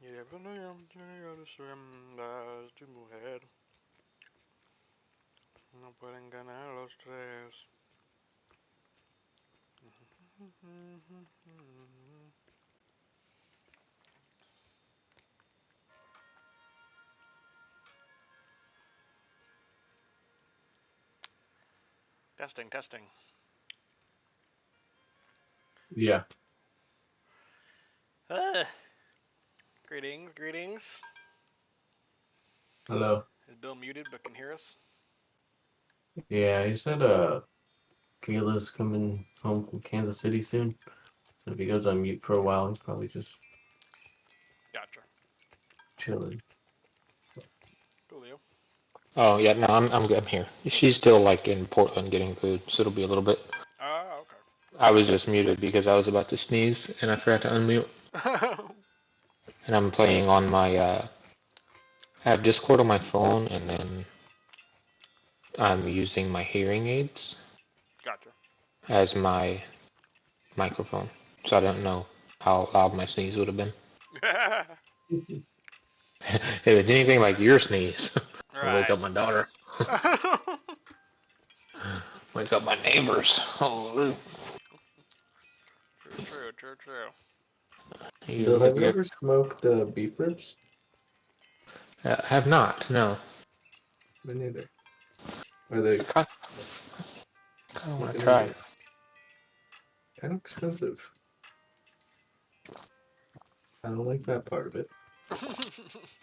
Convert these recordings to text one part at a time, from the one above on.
Llevas tu mujer, no pueden ganar los tres. Testing, testing. Yeah. Greetings, greetings. Hello. Is Bill muted but can hear us? Yeah, he said Kayla's coming home from Kansas City soon. So if he goes on mute for a while, he's probably just Gotcha. chilling. Coolio. Oh yeah, no, I'm here. She's still like in Portland getting food, so it'll be a little bit. Ah, okay. I was just muted because I was about to sneeze and I forgot to unmute. And I'm playing on my I have Discord on my phone and then I'm using my hearing aids Gotcha. as my microphone. So I don't know how loud my sneeze would have been. If it's anything like your sneeze, I'll wake Right. up my daughter. Wake up my neighbors. Oh, True. you, Bill, have you you ever smoked beef ribs? have not, no. Me neither. Are they I kind of want to looking try. into kind of expensive? I don't like that part of it.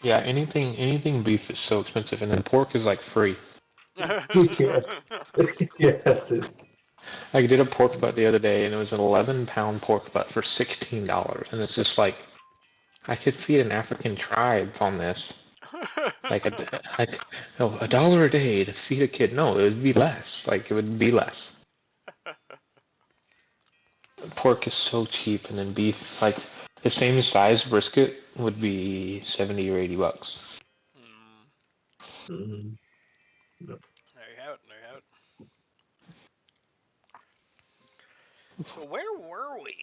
Yeah, anything beef is so expensive, and then pork is like free. Yeah. Yes. I did a pork butt the other day, and it was an 11-pound pork butt for $16, and it's just like I could feed an African tribe on this. Like a dollar a day to feed a kid. No, it would be less. Like it would be less. Pork is so cheap, and then beef, like the same size brisket, would be 70 or $80. Mm, no. There you have it. There you have it. So where were we?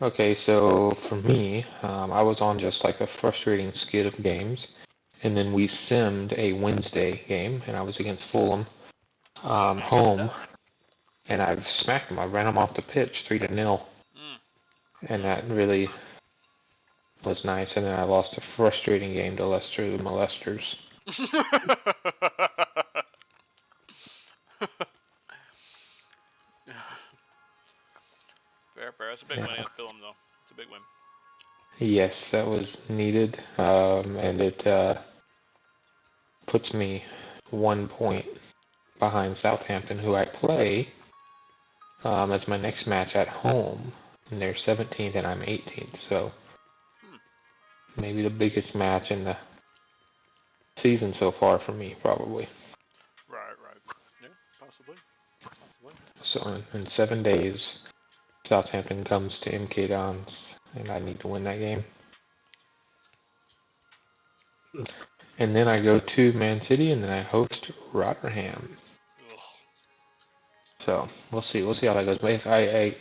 Okay, so for me, I was on just like a frustrating skid of games, and then we simmed a Wednesday game, and I was against Fulham, home, and I've smacked them. I ran them off the pitch 3-0, and that really was nice. And then I lost a frustrating game to Leicester, the molesters. Fair. That's a big Yeah. win against Fulham, though. It's a big win. Yes, that was needed, and it puts me 1 point behind Southampton, who I play as my next match at home. And they're 17th and I'm 18th, so maybe the biggest match in the season so far for me, probably. Right. Yeah, possibly. So in 7 days, Southampton comes to MK Dons, and I need to win that game. And then I go to Man City, and then I host Rotherham. Ugh. So we'll see. We'll see how that goes. But if I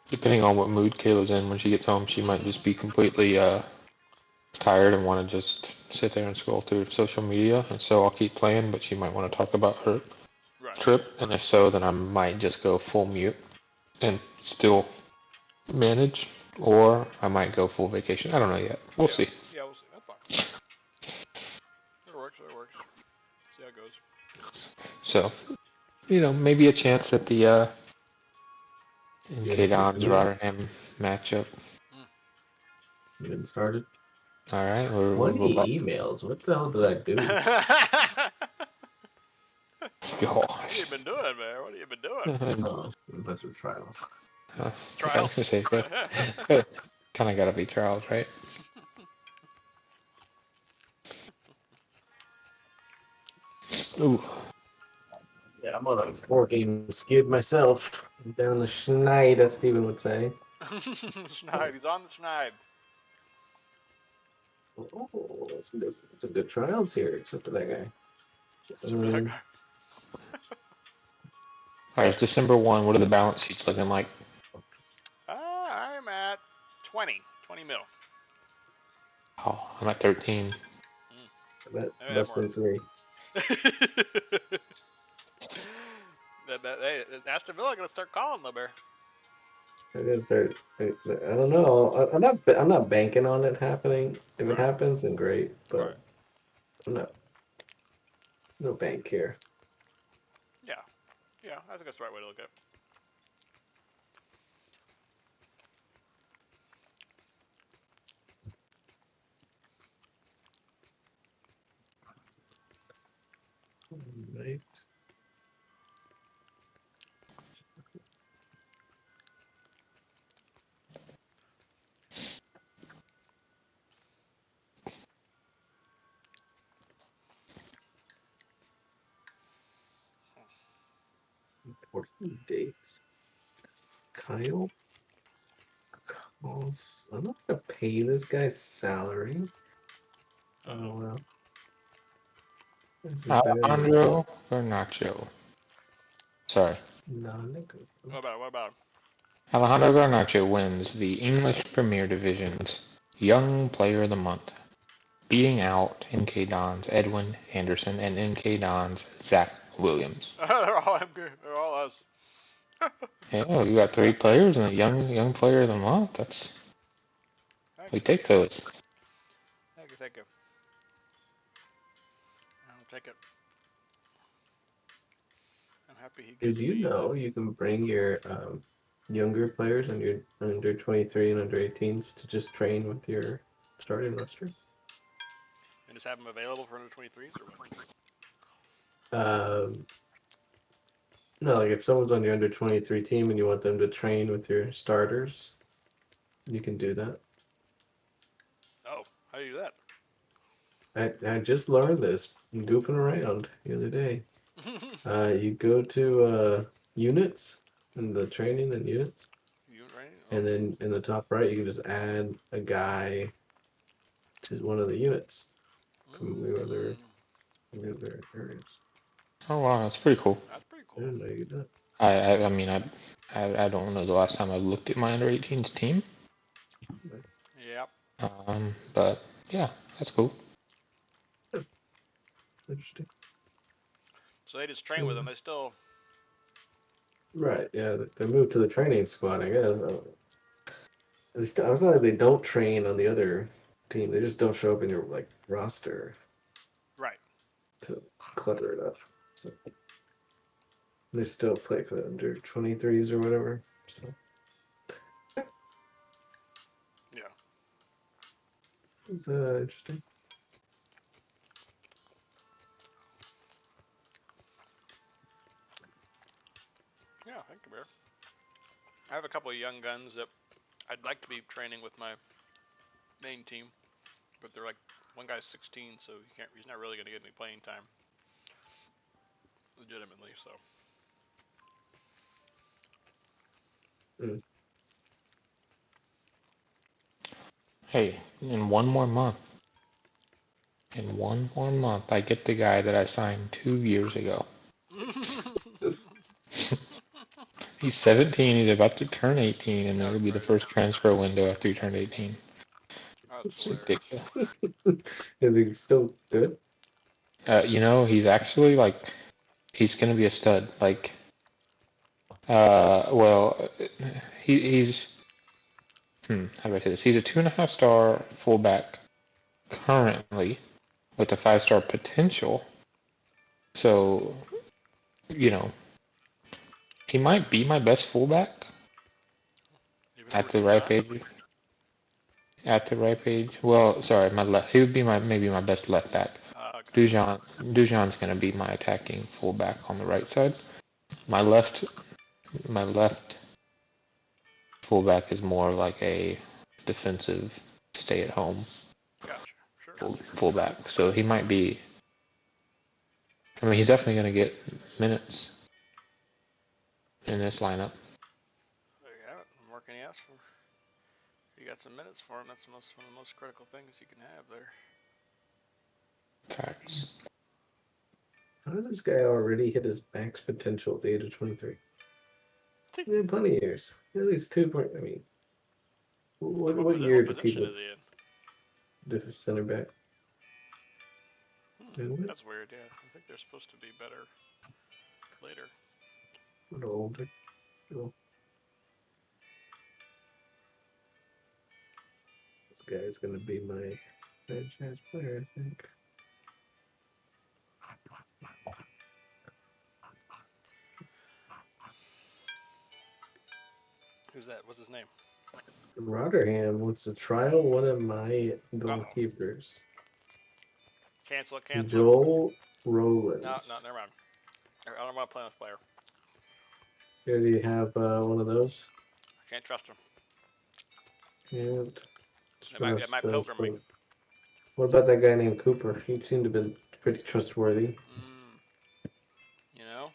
depending on what mood Kayla's in when she gets home, she might just be completely tired and want to just sit there and scroll through social media. And so I'll keep playing, but she might want to talk about her Right. trip. And if so, then I might just go full mute and still manage, or I might go full vacation. I don't know yet. We'll see. Yeah, we'll see. That's fine. It works. See how it goes. So, maybe a chance at the Yeah, MK Dons Rotterdam matchup. getting started. All right, 20 emails. What the hell did I do? What have you been doing, man? What have you been doing? Oh, a bunch of trials. I was Trials. gonna say, kind of gotta be trials, right? Ooh. Yeah, I'm on a 4-game skid myself. Down the schneid, as Stephen would say. Schneid. He's on the Schneid. Oh, some good trials here, except for that guy. All right, December 1. What are the balance sheets looking like? I'm at 20 mil. Oh, I'm at 13. That Maybe less more. than 3. Hey, Aston Villa gonna start calling the bear. I gotta start. I don't know. I'm not banking on it happening. If it Right. happens, then great. But Right. I'm not. No bank here. Yeah. Yeah, I think that's the right way to look at it. Right. Important dates. Kyle calls. I'm not gonna pay this guy's salary. Oh well. This is better than Alejandro Garnacho. Sorry. non-negotiable. What about him? What about him? Alejandro Garnacho wins the English Premier Division's Young Player of the Month, beating out NK Don's Edwin Anderson and NK Don's Zach Williams. They're all good. They're all us. Yeah, you got 3 players and a young player of the month. We take those. Thank you. Thank you. I'll take it. I'm happy he gives Did you me know you can bring your younger players and your under 23 and under 18s to just train with your starting roster? and just have them available for under 23s or what? Um, no, like if someone's on your under 23 team and you want them to train with your starters, you can do that. Oh, how do you do that? I just learned this goofing around the other day. You go to units and the training and units, You right? and then in the top right you can just add a guy to one of the units from the other areas. Oh wow, that's pretty cool. That's pretty I cool. didn't know you did that. I mean I don't know the last time I looked at my under 18s team. Yep. But yeah, that's cool. Interesting. So they just train with them. They still. Right, yeah, they moved to the training squad, I guess. I was like they don't train on the other team. They just don't show up in your like roster Right. to clutter it up. So they still play for the under 23s or whatever. So Yeah. it's interesting. Yeah. Thank you, Bear. I have a couple of young guns that I'd like to be training with my main team, but they're like one guy's 16, so he's not really going to get any playing time. Legitimately, so. Mm. Hey, in one more month, I get the guy that I signed 2 years ago. He's 17, he's about to turn 18, and it'll be the first transfer window after he turned 18. That's It's hilarious. ridiculous. Is he still good? He's actually like, he's gonna be a stud. Like, well, he's, how do I say this? He's a 2.5-star fullback currently with a 5-star potential. So, you know, he might be my best fullback Even at over the ripe Dijon? age. At the ripe age. Well, sorry, my left. He would be maybe my best left back. Gotcha. Dujon's gonna be my attacking fullback on the right side. My left fullback is more like a defensive, stay at home Gotcha. Sure. fullback. So he might be. I mean, he's definitely gonna get minutes in this lineup. There you have it. The more can you ask for? You got some minutes for him. That's one of the most critical things you can have there. Facts. How does this guy already hit his max potential at the age of 23? He had plenty of years. At least 2 point. I mean, what What year do position people? is he in? Different center back. That's weird, yeah. I think they're supposed to be better later. What older? Oh. This guy's gonna be my franchise player, I think. Who's that? What's his name? Rotherham wants to trial one of my goalkeepers. Cancel it. Joel Rowlands. No, never mind. I don't want to play this player. Here, do you have one of those? I can't trust him. Can't It might those. pilgrim me. What about that guy named Cooper? He seemed to have been pretty trustworthy. You know?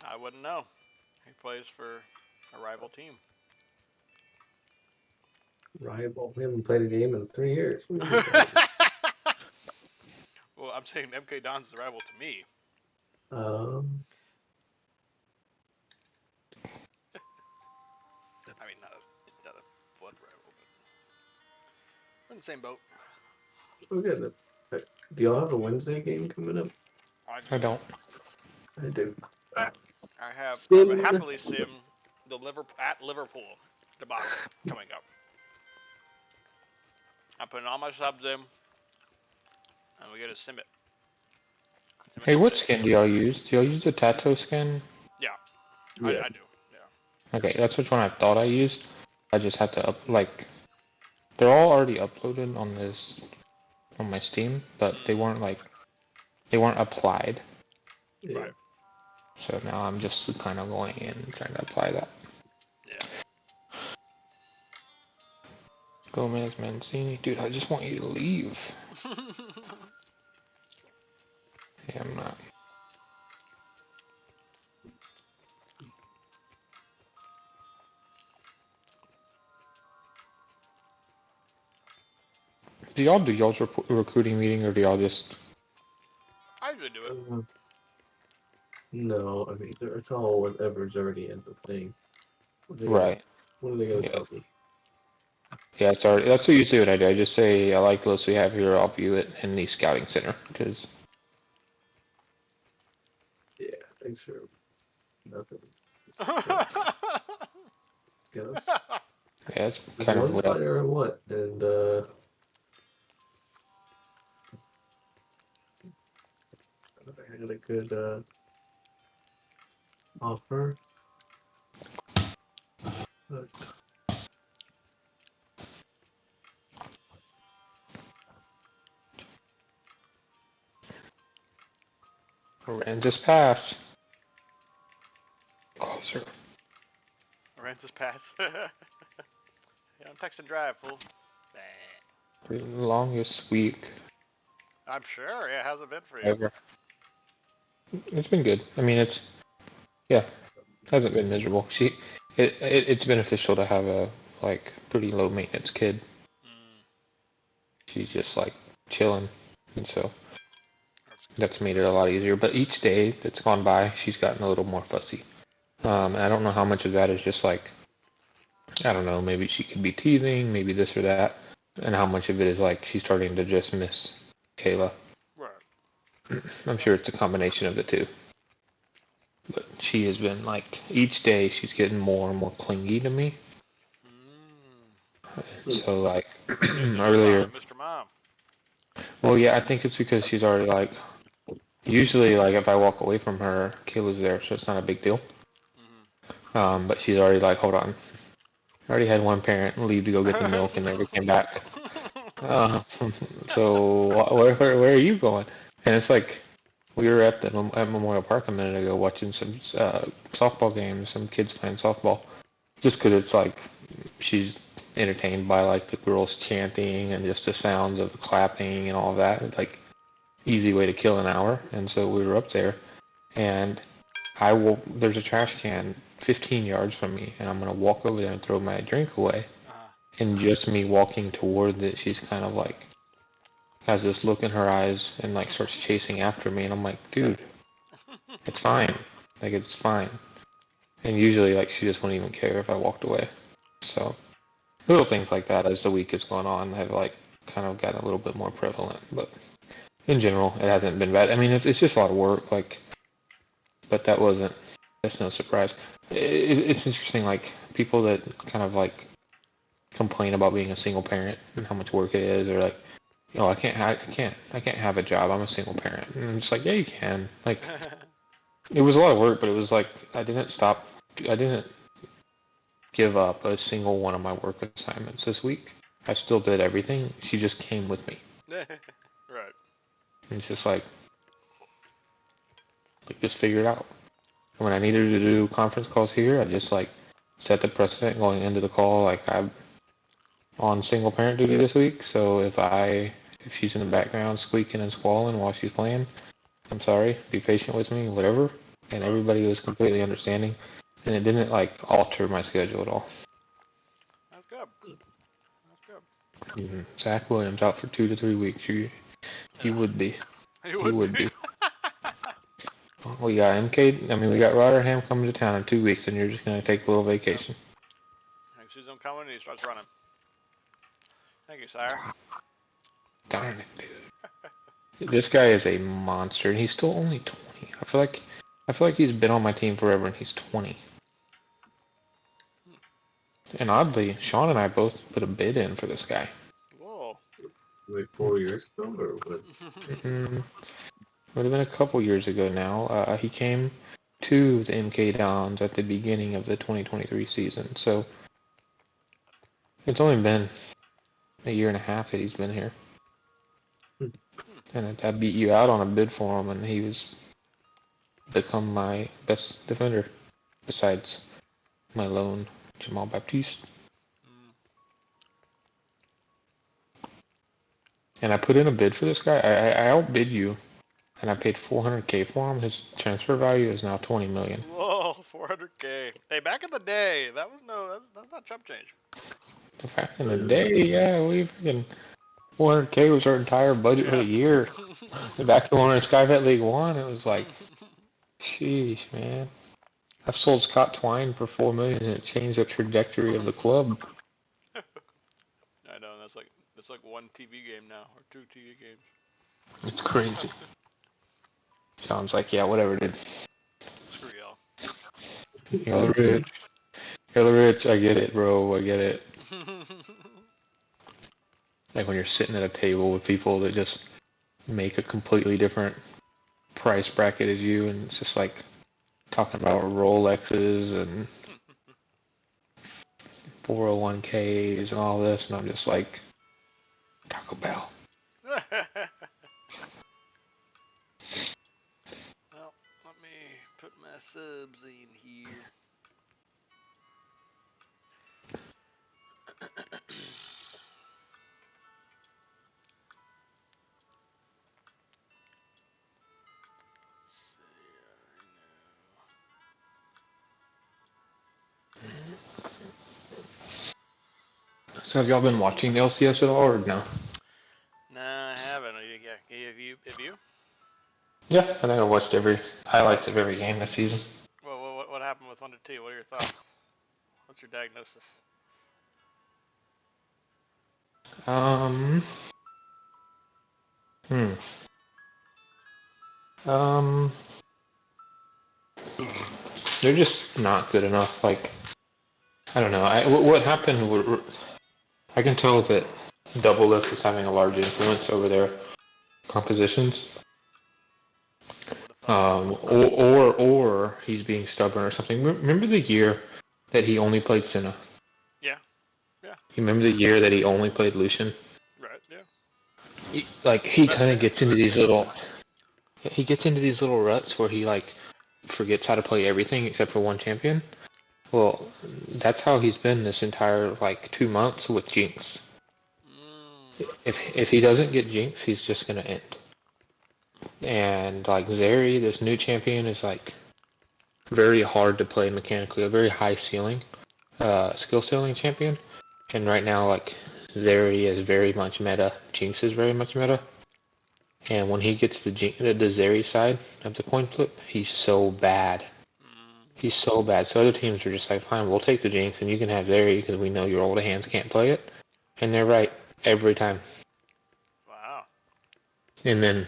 I wouldn't know. He plays for a rival team. Rival? We haven't played a game in 3 years. Well, I'm saying MK Don's the rival to me. I mean, not a blood rival, but we're in the same boat. Okay, do y'all have a Wednesday game coming up? I don't. I do. I have happily sim at Liverpool debacle coming up. I'm putting all my subs in, and we get to sim it. Hey, what skin do y'all use? Do y'all use the Tattoo skin? Yeah. I do. Yeah. Okay, that's which one I thought I used. I just had to they're all already uploaded on my Steam, but they weren't applied. Yeah. Right. So now I'm just kind of going in and trying to apply that. Yeah. Gomez, Mancini, dude, I just want you to leave. Yeah, I'm not. Do y'all do y'all's recruiting meeting, or do y'all just? I usually do it. No, I mean it's all whatever's already in the thing. Right. What are they gonna tell me? Yeah, it's already. That's usually what I do. I just say I like those we have here. I'll view it in the scouting center because. Yeah, thanks for nothing. Scouts. Yeah, it's kind of one player or what? And I had a good offer. But and just pass. Closer. Rancis pass. Yeah, I'm texting drive, fool. The longest week I'm sure. Yeah, how's it been for you? ever. It's been good. I mean, hasn't been miserable. It's beneficial to have a pretty low maintenance kid. She's just chilling, and so that's made it a lot easier. But each day that's gone by, she's gotten a little more fussy. And I don't know how much of that is just I don't know, maybe she could be teasing, maybe this or that, and how much of it is she's starting to just miss Kayla. Right. I'm sure it's a combination of the two. But she has been each day she's getting more and more clingy to me. So earlier, Mr. Mom. well, yeah, I think it's because she's already usually if I walk away from her, Kayla's there, so it's not a big deal. But she's already hold on. I already had one parent leave to go get the milk and never came back. So where are you going? And it's we were at Memorial Park a minute ago watching some softball games, some kids playing softball. Just because it's she's entertained by the girls chanting and just the sounds of the clapping and all of that. It's easy way to kill an hour. And so we were up there, and there's a trash can 15 yards from me, and I'm gonna walk over there and throw my drink away. And just me walking towards it, she's kind of has this look in her eyes and starts chasing after me, and I'm like, dude, it's fine. It's fine. And usually she just wouldn't even care if I walked away. So little things like that as the week has gone on have like kind of gotten a little bit more prevalent. But in general, it hasn't been bad. I mean, it's just a lot of work. Like, but that's no surprise. It's interesting. Like people that kind of like complain about being a single parent and how much work it is, or like, I can't have a job. I'm a single parent. And I'm just like, yeah, you can. Like, it was a lot of work, but it was like I didn't give up a single one of my work assignments this week. I still did everything. She just came with me. Right. And it's just like just figure it out. And when I needed to do conference calls here, I just like set the precedent going into the call. Like I'm on single parent duty this week, so if she's in the background squeaking and squalling while she's playing, I'm sorry. Be patient with me, whatever. And everybody was completely understanding, and it didn't like alter my schedule at all. That's good. That's good. Mm-hmm. Zach Williams out for 2 to 3 weeks. He would be. He would be. We got MK. I mean, we got Rotherham coming to town in 2 weeks, and you're just gonna take a little vacation. He sees him coming, and he starts running. Thank you, sire. Darn it, dude. This guy is a monster, and he's still only 20. I feel like he's been on my team forever, and he's 20. And oddly, Sean and I both put a bid in for this guy. Whoa. Like 4 years ago, or what? Would have been a couple years ago now. He came to the MK Dons at the beginning of the 2023 season, so it's only been a year and a half that he's been here. And I beat you out on a bid for him, and he was become my best defender, besides my lone Jamal Baptiste. And I put in a bid for this guy. I outbid you, and I paid $400K for him. His transfer value is now $20 million. Whoa, $400K. Hey, back in the day, that's not chump change. Back in the day, yeah, we freaking $400K was our entire budget for the year. Back when we were in Skyvet League 1, it was like, sheesh, man. I've sold Scott Twine for $4 million, and it changed the trajectory of the club. I know, that's like one TV game now, or 2 TV games. It's crazy. Sean's like, yeah, whatever, dude. Screw y'all. You're the rich. I get it, bro. I get it. Like when you're sitting at a table with people that just make a completely different price bracket as you, and it's just like talking about Rolexes and 401Ks and all this, and I'm just like, Taco Bell. Well, let me put my subs in here. So have y'all been watching the LCS at all, or no? Nah, I haven't. Have you? Yeah, I think I watched every highlights of every game this season. Well, what happened with 100T? What are your thoughts? What's your diagnosis? They're just not good enough. Like, I don't know. What happened? I can tell that Double Lift is having a large influence over their compositions. Or he's being stubborn or something. Remember the year that he only played Senna? Yeah. You remember the year that he only played Lucian? Right. Yeah. He kind of gets into these little. He gets into these little ruts where he like forgets how to play everything except for one champion. Well, that's how he's been this entire like 2 months with Jinx. If he doesn't get Jinx, he's just gonna end. And like Zeri, this new champion, is like very hard to play mechanically, a very high ceiling, skill ceiling champion. And right now, like Zeri is very much meta, Jinx is very much meta. And when he gets the Zeri side of the coin flip, he's so bad. He's so bad. So other teams are just like, fine, we'll take the Jinx, and you can have Larry because we know your older hands can't play it. And they're right every time. Wow. And then,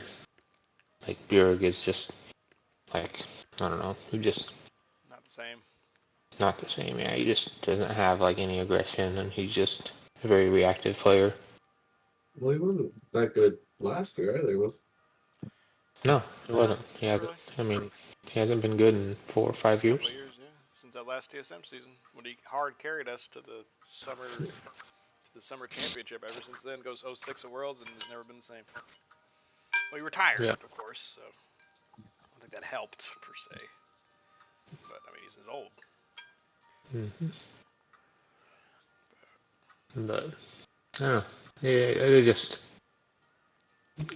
like, Bjerg is just, like, I don't know, just Not the same. not the same. Yeah, he just doesn't have, like, any aggression, and he's just a very reactive player. Well, he wasn't that good last year either, was No, it wasn't. He Not hasn't. really. I mean, he hasn't been good in 4 or 5 years. Couple of years, yeah. Since that last TSM season, when he hard carried us to the summer championship. Ever since then, goes 06 at Worlds and has never been the same. Well, he retired, Yeah. of course, so I don't think that helped per se. But I mean, he's old. But I don't know. Yeah,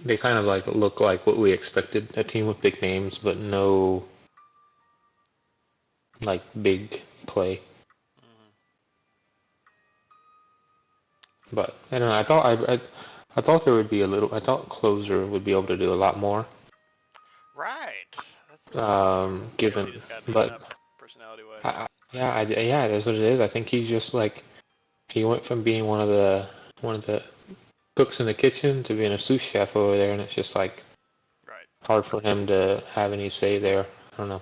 they kind of like look like what we expected. A team with big names, but no like big play. But I don't know. I thought there would be a little. I thought Closer would be able to do a lot more. Right. That's Given, he just got but up personality-wise. yeah, that's what it is. I think he's just like he went from being one of the cooks in the kitchen to being a sous chef over there, and it's just like Right. hard for him to have any say there. I don't know.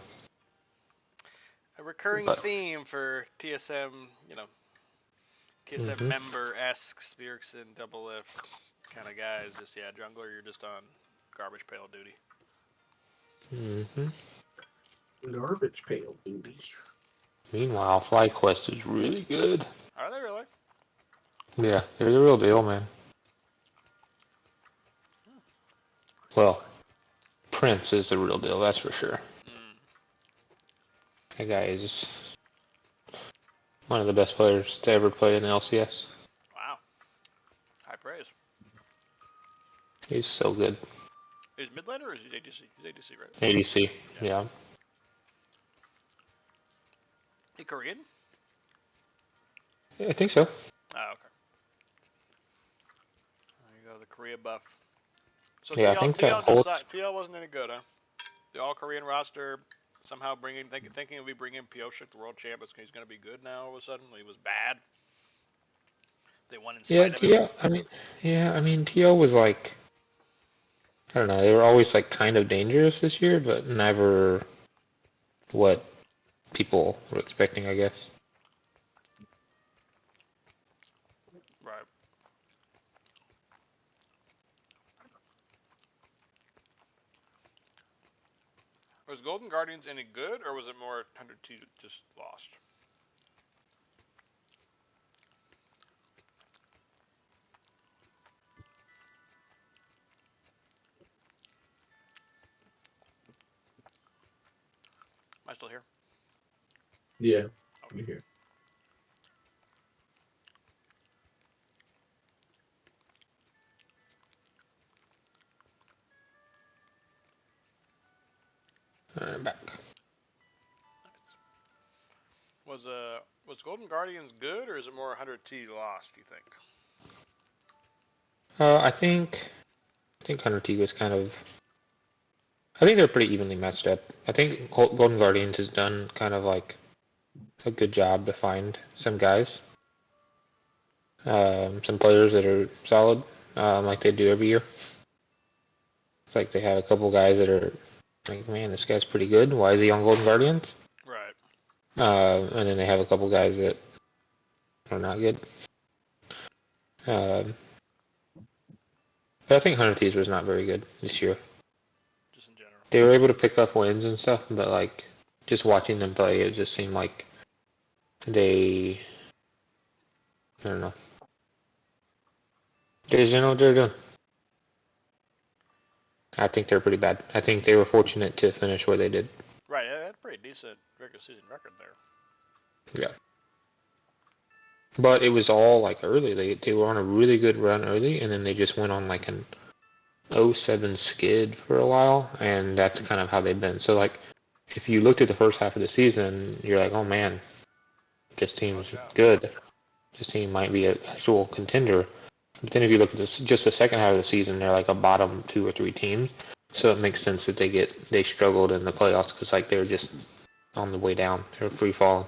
A recurring theme for TSM, TSM member-esque Spirkson double lift kind of guys. Just jungler, you're just on garbage pail duty. garbage pail duty. Meanwhile, FlyQuest is really good. Are they really? Yeah, they're the real deal, man. Well, Prince is the real deal, that's for sure. That guy is one of the best players to ever play in the LCS. Wow. High praise. He's so good. Is mid laner or is he ADC? He's ADC, right? ADC, yeah. He Korean? Yeah, I think so. Oh, okay. There you go, the Korea buff. So Yeah, I think that whole... TL wasn't any good, huh? The all-Korean roster somehow thinking if we bring in Pioshik, the world champ, he's going to be good now all of a sudden. He was bad. They won in spite of him. I mean, TL was like... I don't know, they were always like kind of dangerous this year, but never what people were expecting, I guess. Right. Was Golden Guardians any good, or was it more 100T just lost? Am I still here? Yeah, I'm here. I'm back. Nice. Was Golden Guardians good, or is it more 100T lost, do you think? I think 100T was kind of... I think they're pretty evenly matched up. I think Golden Guardians has done kind of like a good job to find some guys. Some players that are solid, like they do every year. It's like they have a couple guys that are like, man, this guy's pretty good. Why is he on Golden Guardians? Right. And then they have a couple guys that are not good. But I think 100 Thieves was not very good this year. Just in general. They were able to pick up wins and stuff, but like just watching them play, it just seemed like I don't know. They just know what they're doing. I think they're pretty bad. I think they were fortunate to finish where they did. Right, they had a pretty decent regular season record there. Yeah. But it was all like early. They were on a really good run early, and then they just went on like an 0-7 skid for a while, and that's kind of how they've been. So like, if you looked at the first half of the season, you're like, oh man, this team's good. This team might be an actual contender. But then if you look at just the second half of the season, they're like a bottom 2 or 3 teams. So it makes sense that they struggled in the playoffs because like they're just on the way down. They were free falling.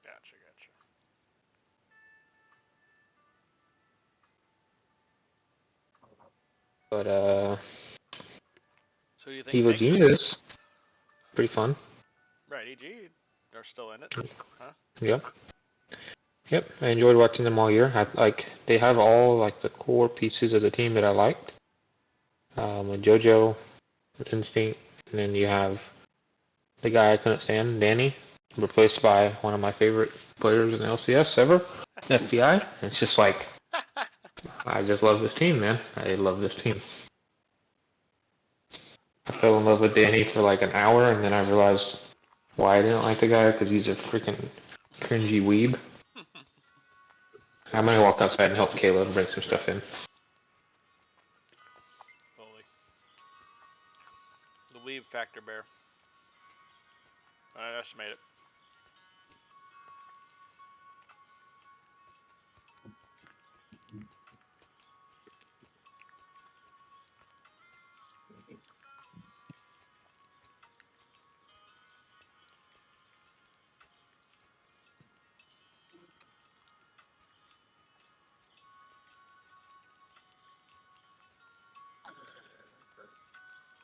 Gotcha. But So do you think Evo next year? Genius, pretty fun. Right, EG, they're still in it, huh? Yep. Yep. I enjoyed watching them all year. They have all like the core pieces of the team that I liked. With JoJo, with Instinct, and then you have the guy I couldn't stand, Danny, replaced by one of my favorite players in the LCS ever, FBI. It's just like I just love this team, man. I love this team. I fell in love with Danny for like an hour, and then I realized why I didn't like the guy, because he's a freaking cringy weeb. I'm gonna walk outside and help Kayla and bring some stuff in. Holy. The weave factor, Bear. I estimate it.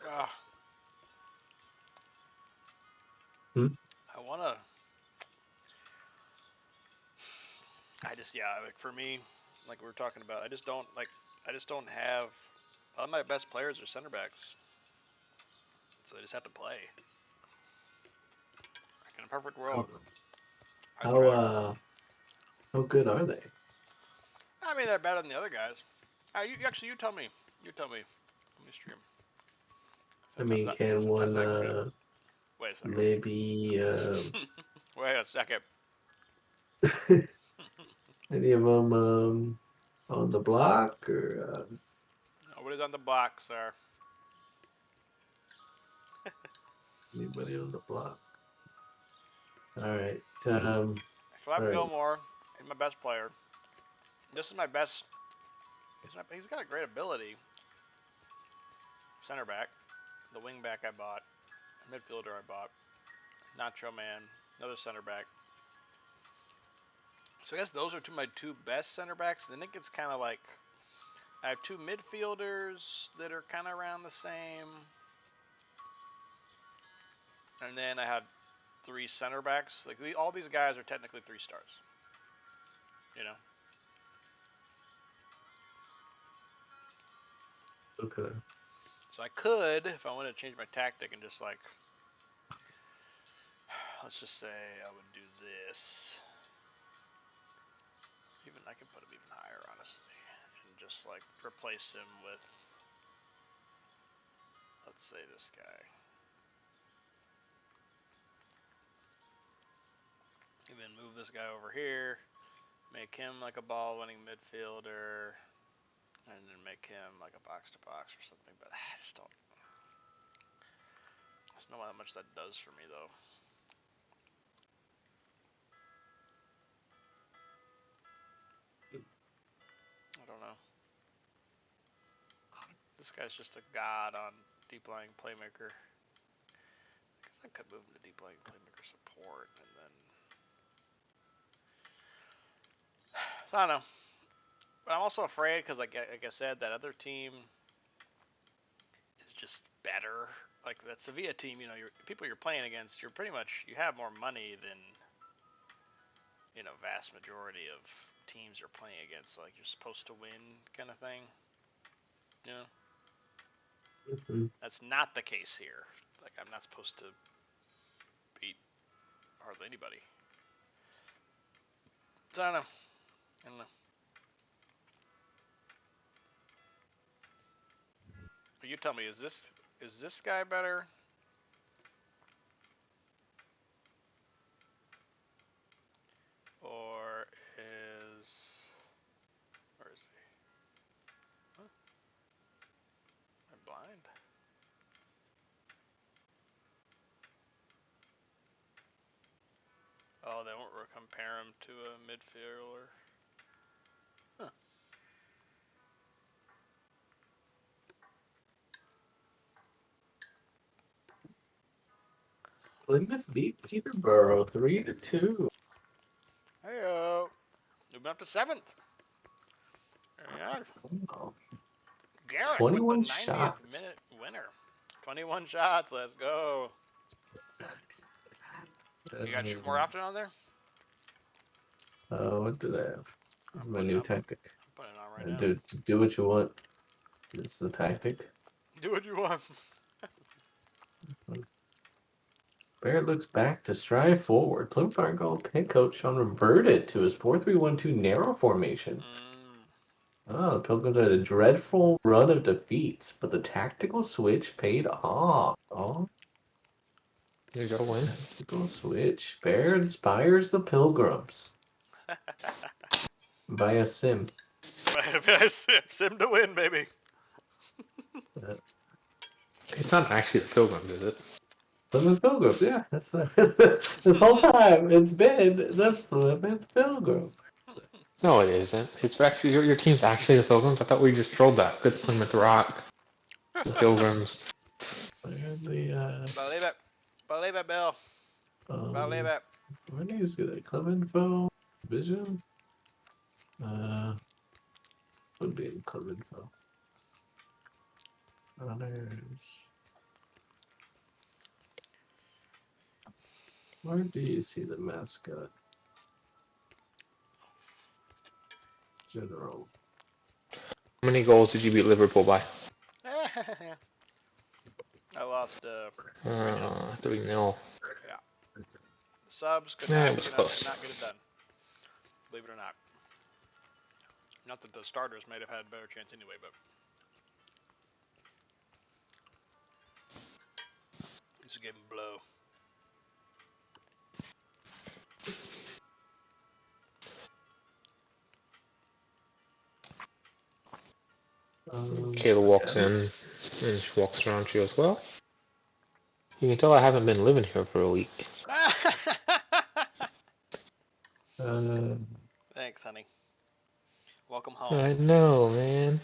Ah, I wanna. Like for me, like we were talking about, I just don't have. All my best players are center backs, so I just have to play. Like in a perfect world, I'd How rather. how good are they? I mean, they're better than the other guys. You tell me. You tell me. Let me stream. I mean, can Sometimes one I forget. Wait a second. maybe Wait a second. any of them on the block or Nobody's on the block, sir. anybody on the block? All right. So I'm All right. Gilmore. He's my best player. This is my best. He's got a great ability. Center back, the wing back I bought, midfielder I bought, Nacho Man, another center back. So I guess those are my two best center backs. Then it gets kind of like I have two midfielders that are kind of around the same, and then I had three center backs. Like all these guys are technically 3 stars. You know. Okay. So I could, if I wanted to change my tactic and just like, let's just say I would do this. Even I could put him even higher, honestly, and just like replace him with, let's say this guy. And then move this guy over here, make him like a ball-winning midfielder, and then make him like a box-to-box or something. But I just don't know how much that does for me though. I don't know. This guy's just a god on deep lying playmaker. I guess I could move him to deep lying playmaker support and then. So I don't know. But I'm also afraid because, like I said, that other team is just better. Like that Sevilla team, you know, people you're playing against, you have more money than vast majority of teams you're playing against. So, like you're supposed to win, kind of thing. You know. Mm-hmm. That's not the case here. Like I'm not supposed to beat hardly anybody. So I don't know. But you tell me, is this guy better? Or where is he? Huh? I'm blind. Oh, they won't compare him to a midfielder. Huh. Plymouth beat Peterborough 3-2. Hey, moving up to 7th. There you are. Wow. Garrick with the 21 90th shots. minute winner. 21 shots. Let's go. You got to shoot more often on there? What did I have? I'm My putting new it tactic. on right now. Do what you want. It's the tactic. Do what you want. Barrett looks back to strive forward. Plymouth Argyle head coach Sean reverted to his 4-3-1-2 narrow formation. The Pilgrims had a dreadful run of defeats, but the tactical switch paid off. Oh, There's your win. tactical switch. Barrett inspires the Pilgrims by a sim. Sim to win, baby. It's not actually the Pilgrims, is it? Plymouth Pilgrims, yeah. That's this whole time it's been the Plymouth Pilgrims. No, it isn't. It's actually your team's actually the Pilgrims. I thought we just trolled that. Good Plymouth Rock, the Pilgrims. Believe it. Believe it, Bill. Believe it. Where do you see that? Club info? Vision? Would be in club info. Honors. Where do you see the mascot? General. How many goals did you beat Liverpool by? I lost 3-0. Yeah. Subs could Yeah, not, it was close. not get it done. Believe it or not. Not that the starters might have had a better chance anyway, but this gave him a blow. Kayla walks in and she walks around. She goes, well, you can tell I haven't been living here for a week. Thanks, honey. Welcome home. I know, man.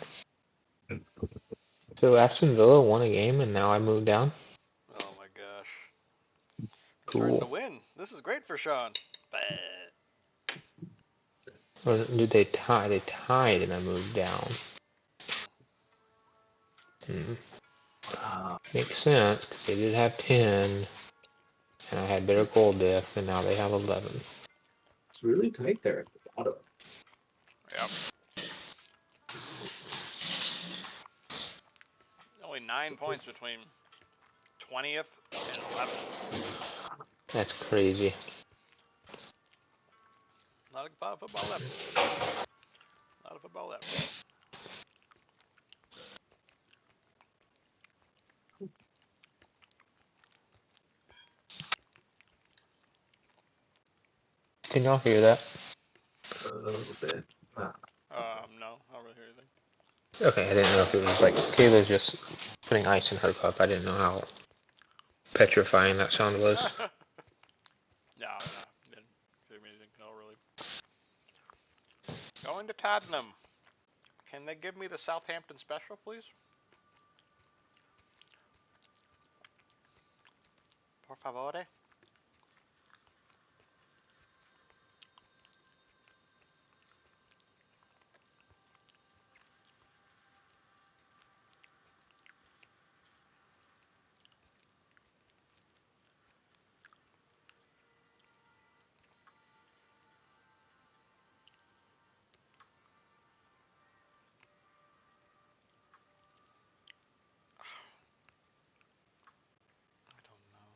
So Aston Villa won a game and now I moved down? Oh my gosh. Cool. Starting to win. This is great for Sean. Or did they tie? They tied and I moved down. Wow. Makes sense, because they did have 10, and I had better goal diff, and now they have 11. It's really tight there at the bottom. Yep. Only 9 points between 20th and 11th. That's crazy. A lot of football left. A lot of football left. Can y'all hear that? A little bit. No, I don't really hear anything. Okay, I didn't know if it was like Kayla's just putting ice in her cup. I didn't know how petrifying that sound was. No, didn't hear anything. No, really. Going to Tottenham. Can they give me the Southampton special, please? Por favore. I don't know.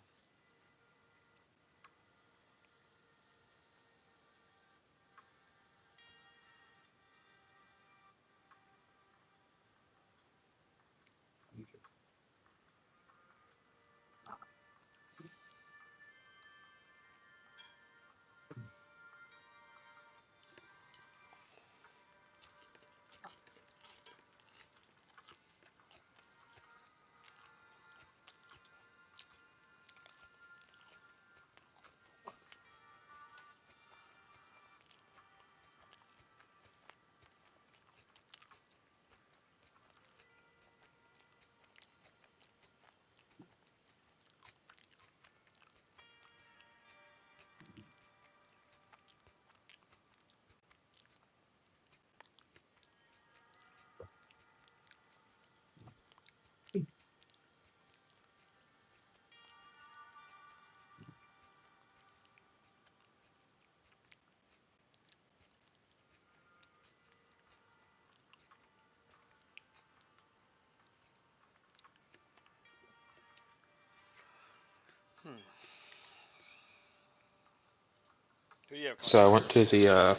Who do you have coming So I up? went to the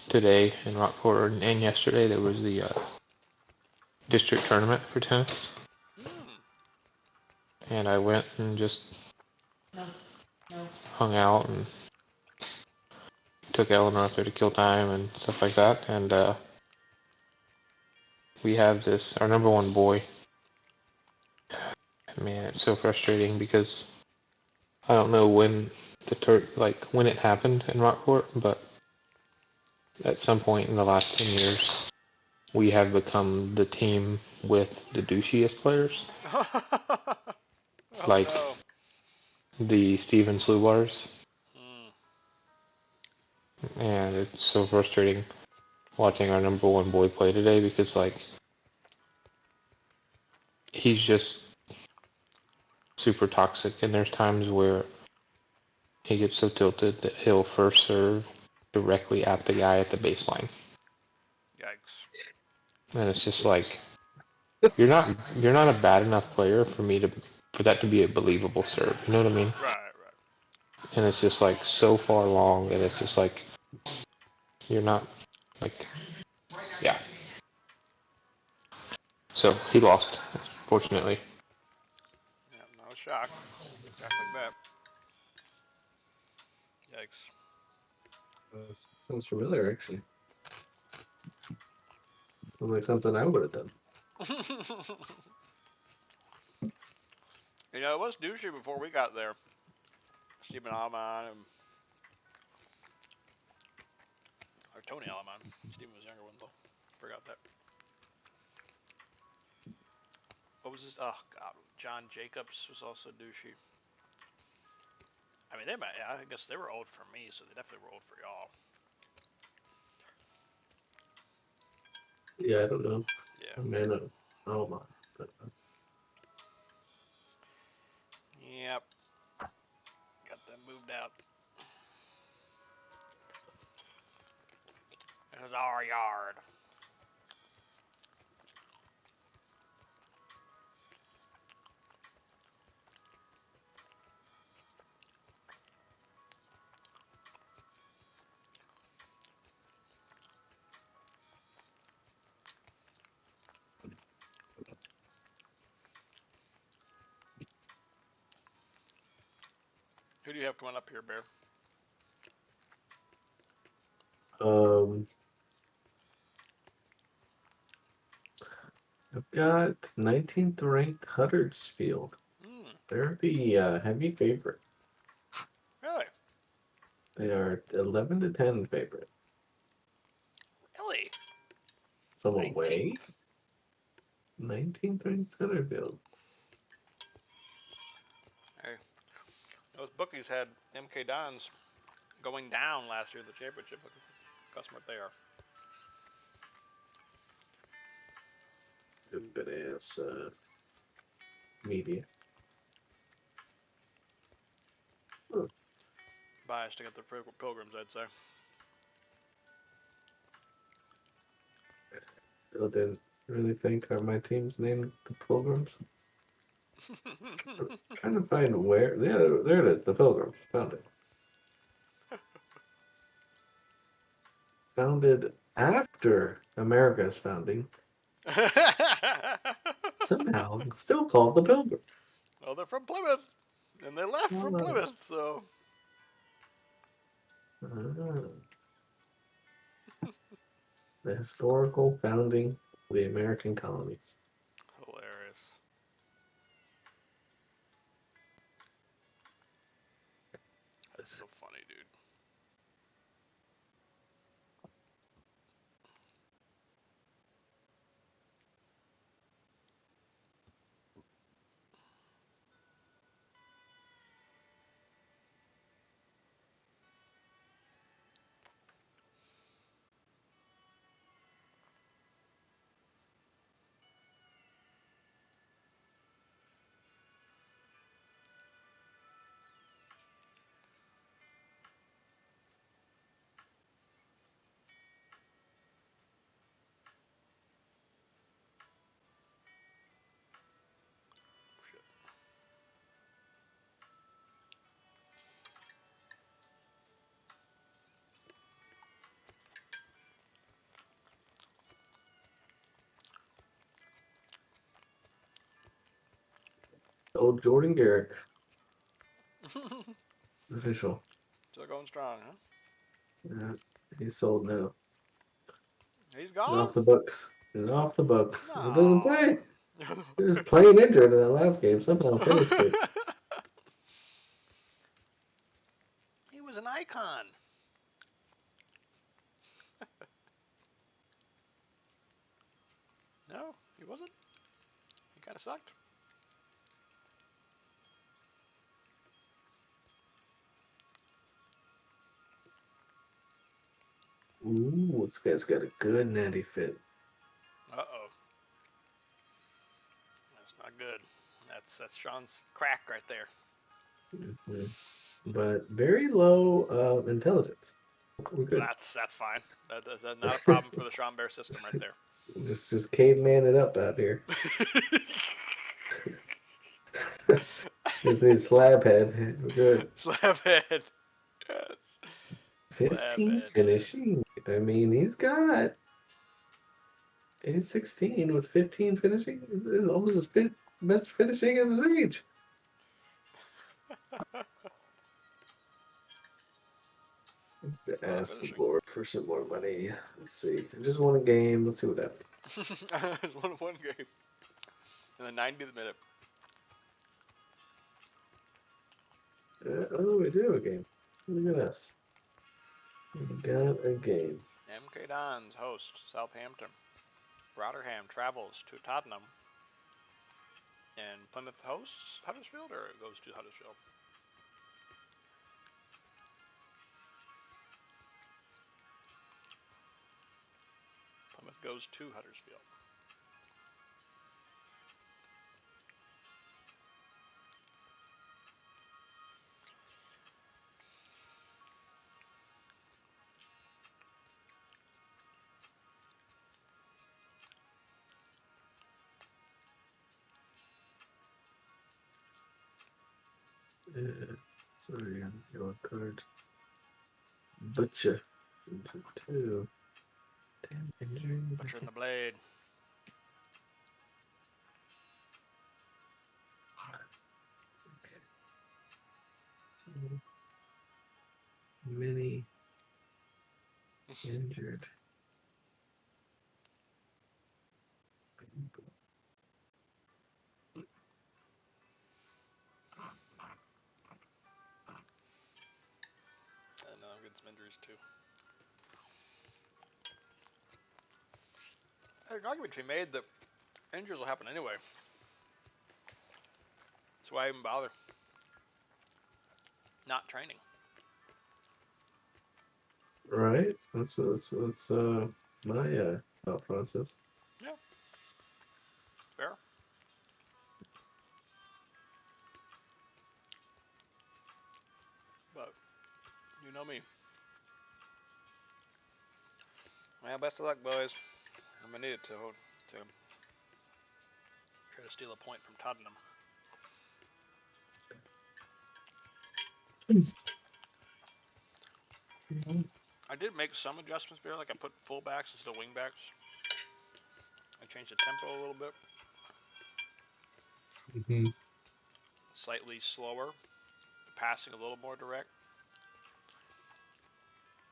today in Rockport, and yesterday there was the district tournament for tennis, and I went and just hung out and took Eleanor up there to kill time and stuff like that. And we have this our number one boy. Man, it's so frustrating because I don't know when when it happened in Rockport, but at some point in the last 10 years, we have become the team with the douchiest players, Oh like no. the Steven Slubars, Mm. and it's so frustrating watching our number one boy play today because like he's just super toxic, and there's times where he gets so tilted that he'll first serve directly at the guy at the baseline, Yikes. and it's just like you're not a bad enough player for that to be a believable serve. You know what I mean? Right, right. And it's just like so far long, and it's just like you're not like yeah. So he lost, fortunately. Yeah, no shock. Back like that. Yikes. Sounds familiar, actually. Sounds like something I would have done. You know, it was douchey before we got there. Stephen Alman and or Tony Alman. Stephen was younger one though. Forgot that. What was this? Oh God, John Jacobs was also douchey. I mean, they might. Yeah, I guess they were old for me, so they definitely were old for y'all. Yeah, I don't know. Yeah. I mean, I don't mind. But, Yep. Got them moved out. This is our yard. Who do you have coming up here, Bear? um, I've got 19th ranked Huddersfield. Hmm. They're the heavy favorite. Really? They are 11 to 10 favorite. Really? Some 19th? away. 19th ranked Huddersfield. Hey, those bookies had MK Dons going down last year in the championship. Look at how smart they are. Good ass media. Huh. Biased against the Pilgrims, I'd say. Still didn't really think are my team's named the Pilgrims. Trying to find where. Yeah, there it is. The Pilgrims. Found it. Founded after America's founding. Somehow, still called the Pilgrims. Well, they're from Plymouth, and they left from Plymouth, so. Uh, the historical founding of the American colonies. Hilarious. That's so funny, dude. Old Jordan Garrick. It's official. Still going strong, huh? Yeah, he's sold now. He's He's gone? off the books. He's off the books. He doesn't No. play. He was playing injured in that last game. Somehow finished it. He was an icon. No, he wasn't. He kind of sucked. Ooh, this guy's got a good natty fit. Uh-oh. That's not good. That's Sean's crack right there. Mm-hmm. But very low intelligence. We're good. That's fine. That's not a problem for the Sean Bear system right there. Just caveman it up out here. Just need slab head. We're good. Slab head. Yes. 15 finishing. I mean, he's 16 with 15 finishing. It's almost as best finishing as his age. Ask the Lord for some more money. Let's see. I just won a game. Let's see what happens. one game. In the 90th minute. Oh, we do have a game. Look at us. We got a game. MK Dons host Southampton. Rotherham travels to Tottenham. And Plymouth hosts Huddersfield, or it goes to Huddersfield? Plymouth goes to Huddersfield. Sorry, I'm your card. Butcher. 2. Damn injury. Butcher in the blade. Many injured. And I'm getting some injuries too. There's an argument to be made that injuries will happen anyway. That's why I even bother not training. Right? That's my thought process. Yeah. Fair. But you know me. Well, best of luck, boys. I'm gonna need it to try to steal a point from Tottenham. I did make some adjustments there, like I put fullbacks instead of wingbacks. I changed the tempo a little bit. Mm-hmm. Slightly slower, passing a little more direct.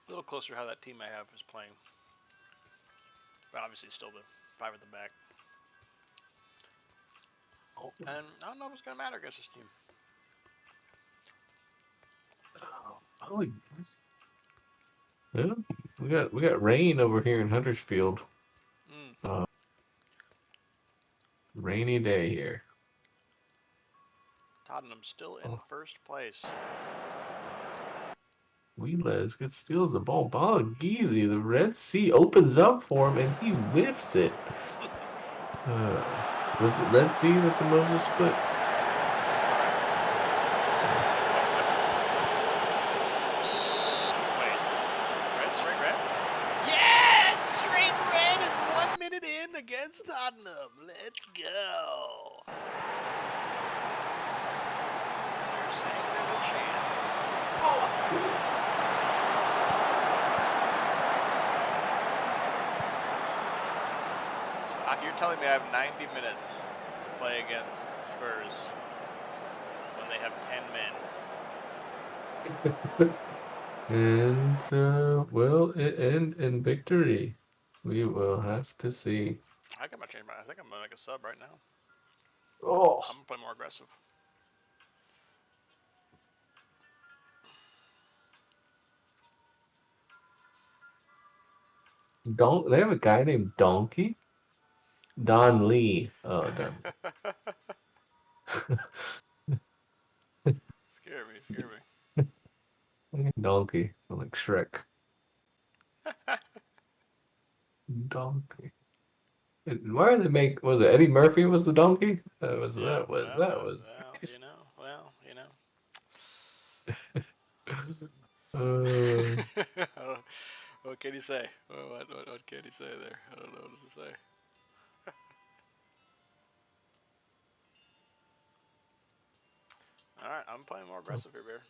A little closer to how that team I have is playing. But obviously still the 5 at the back. And I don't know if it's going to matter against this team. Oh, yes. Yeah, we got rain over here in Huddersfield. Rainy day here. Tottenham still in first place. Wheeles steals the ball. Balagizi, the Red Sea opens up for him and he whips it. Was it Red Sea that the Moses split? Wait, red, straight red? Yes! Straight red and 1 minute in against Tottenham. Let's go. So you're saying there's a chance. So you're telling me I have 90 minutes to play against Spurs. they have 10 men. And will it end in victory? We will have to see. I think I'm gonna make a sub right now. Oh, I'm gonna play more aggressive. they have a guy named Donkey? Don Lee. Oh, Don. Scare me. Donkey. Sound like Shrek. Donkey. And why are they was it Eddie Murphy was the donkey? Yeah, Was you know. What can he say? What can he say there? I don't know what to say. All right, I'm playing more aggressive here, Bear.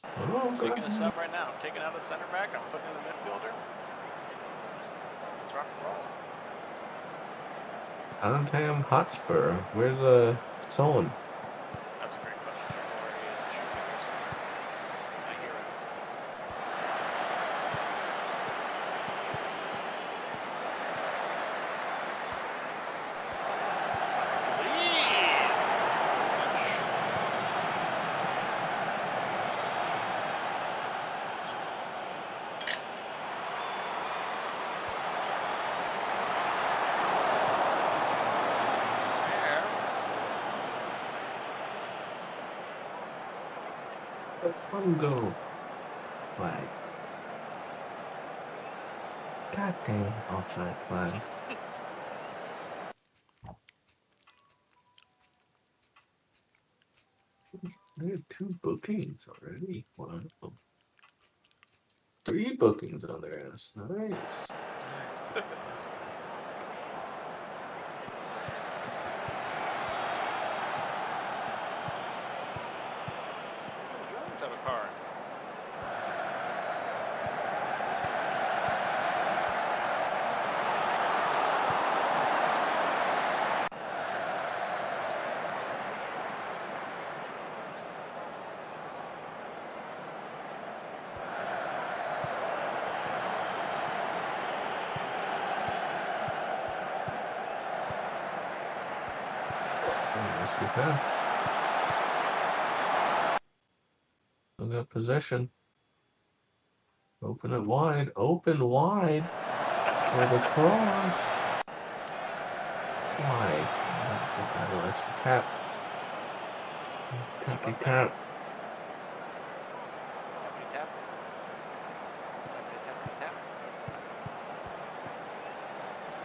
Oh, I'm making a sub right now. I'm taking out a center back. I'm putting in a midfielder. Let's rock and roll. Tottenham Hotspur. Where's Son? That's a great question. I don't know where he is. He should be here somewhere. I hear him. Congo flag. Goddamn offside flag. They had 2 bookings already. Wow. 3 bookings on their ass. Nice. Jones have a card. Nice good pass. Still got possession. Open it wide. Open wide. For the cross. Wide. Oh, extra tap. Tappy tap. Tappity tap. Tappity tappity tap.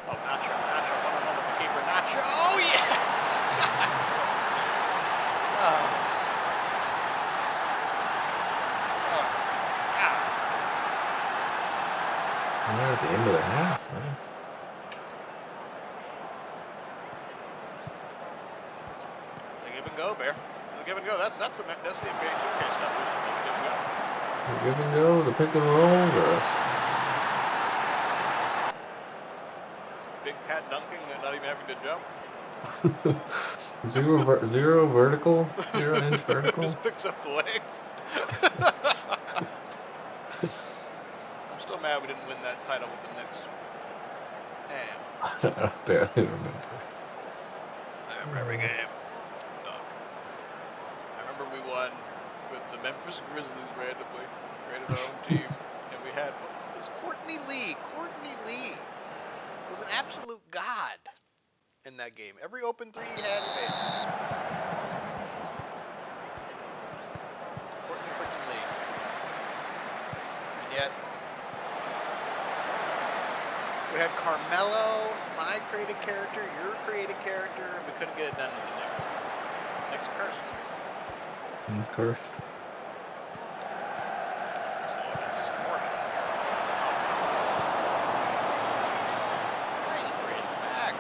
Oh, Nacho. 1-on-1 with the keeper. Nacho. Oh, yes! Oh. And they're at the end of the half. Nice. The give and go, Bear. The give and go. That's the NBA 2K stuff. The give and go, the pick and roll, Big Pat dunking and not even having to jump. zero vertical, 0-inch vertical. Just picks up the leg. I'm still mad we didn't win that title with the Knicks. Damn. I barely remember. I remember every game. I remember we won with the Memphis Grizzlies randomly. Created our own team. And we had, what was Courtney Lee. Courtney Lee was an absolute god in that game. Every open three he had, he made. Courtney freaking Lee. And yet, we had Carmelo, my created character, your created character, and we couldn't get it done with the Knicks. Knicks are cursed. Cursed. So it's scoring. Playing for it back.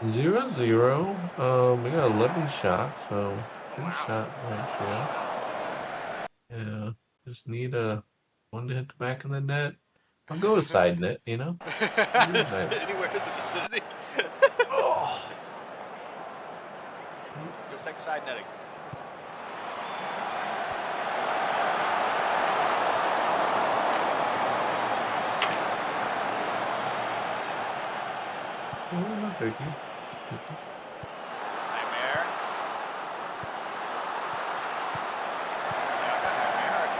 0-0. We got 11 shots, so good Wow. shot ratio. Yeah, just need one to hit the back of the net. I'll go with side net, you know? Anywhere in the vicinity? Oh. You'll take side netting. Oh, no turkey. Nightmare.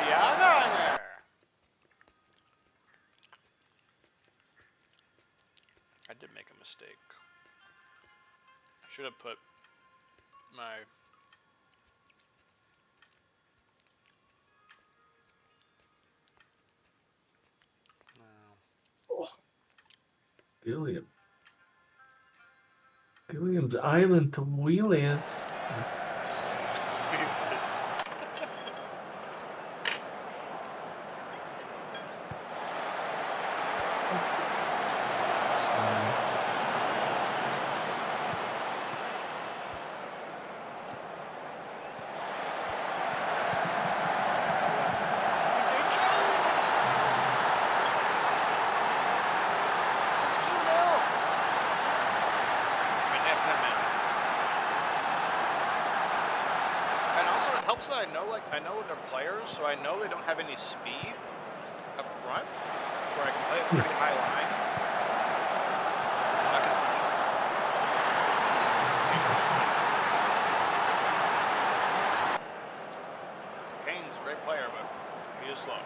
Nightmare. I did make a mistake. I should have put my... Oh. Gilliam's Island to Wheelies. Helps that I know their players, so I know they don't have any speed up front, where I can play a pretty high line. I'm not gonna finish. Kane's a great player, but he is slow.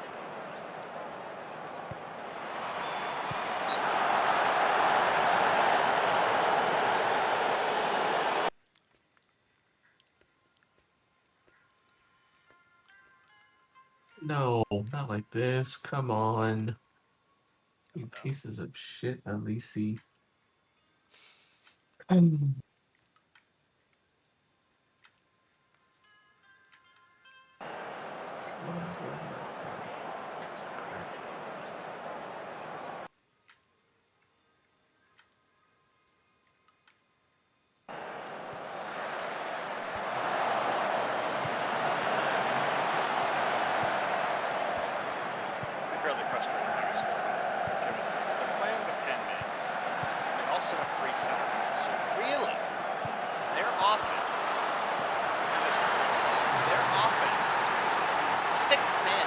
No, not like this. Come on. You pieces of shit, Alici. Fairly frustrating, honestly. They're playing with 10 men. They also have 3 center backs. So really, their offense is 6 men.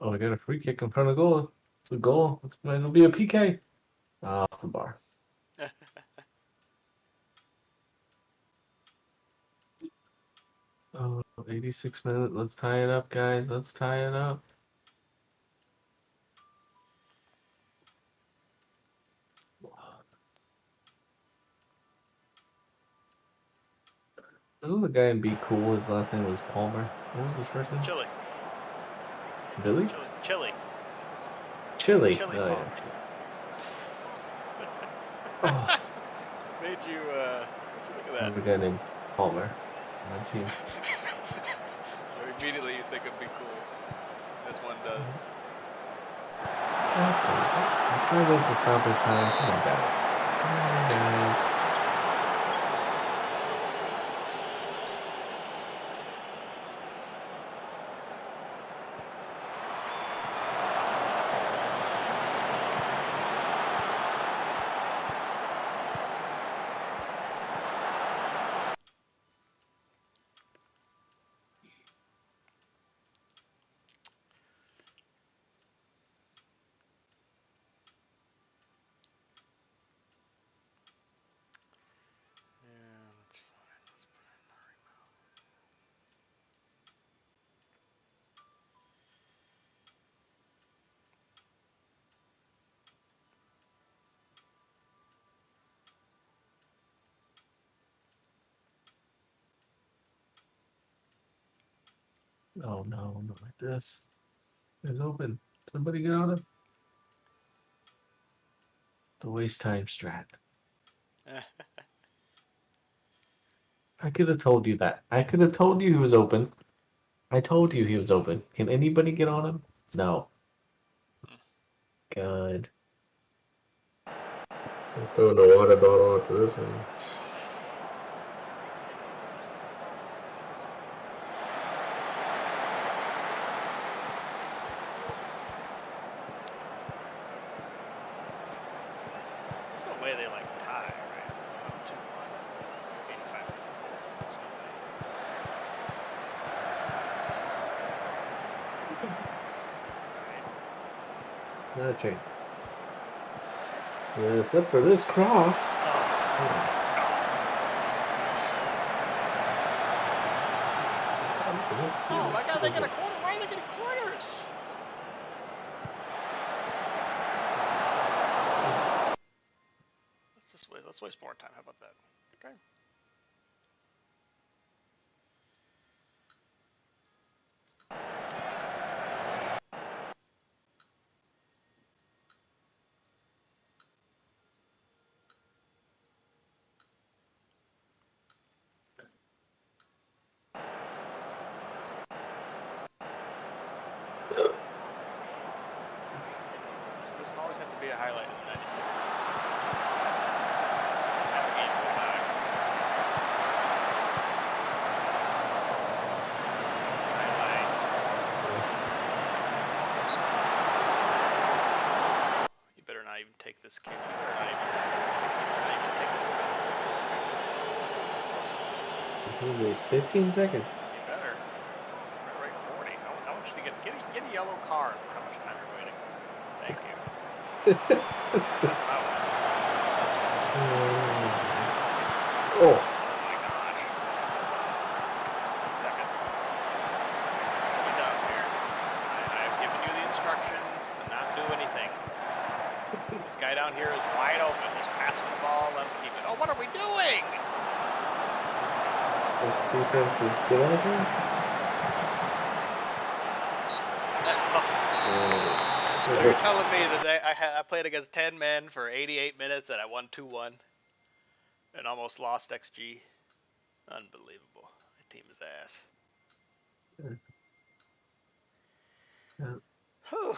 Oh, I got a free kick in front of goal. It's a goal. It'll be a PK. Off the bar. 86 minutes. Let's tie it up, guys. Let's tie it up. Wasn't the guy in Be Cool? His last name was Palmer. What was his first name? Chili. Billy? Chili. Chili. Chili Oh, Palmer. yeah. Oh. Made you, what'd you think of that? There's a guy named Palmer on my team. So immediately you think it'd be cool, as one does. I'm trying to go to stop it time. Come on, guys. Come on, guys. Oh no, not like this. It's open. Somebody get on it. The waste time strat. I could have told you that. I could have told you he was open. I told you he was open. Can anybody get on him? No. Good. I'm throwing the water bottle onto this one. There's no way they like tie, right? 2-1. 85 minutes there. There's no way. Right. Not a chance. Yeah, except for this cross. Oh my God! They get a quarter. Why are they getting quarters? Let's just wait. Let's waste more time. How about that? Okay. It doesn't always have to be a highlight in the 90 seconds. Have a game go by. Highlights. You better not even take this kick. You better not even take this kick. You better not even take this penalty. He waits 15 seconds. You better. Right, 40. How much do you get? Get a yellow card for how much time you're waiting. Thank you. That's my one. Oh. Oh my gosh. 10 seconds. What have we done here? I have given you the instructions to not do anything. This guy down here is wide open. He's passing the ball. Let him keep it. Oh, what are we doing? This defense is good offense. So you're telling me that I played against 10 men for 88 minutes and I won 2-1 and almost lost XG? Unbelievable. My team is ass. Whew.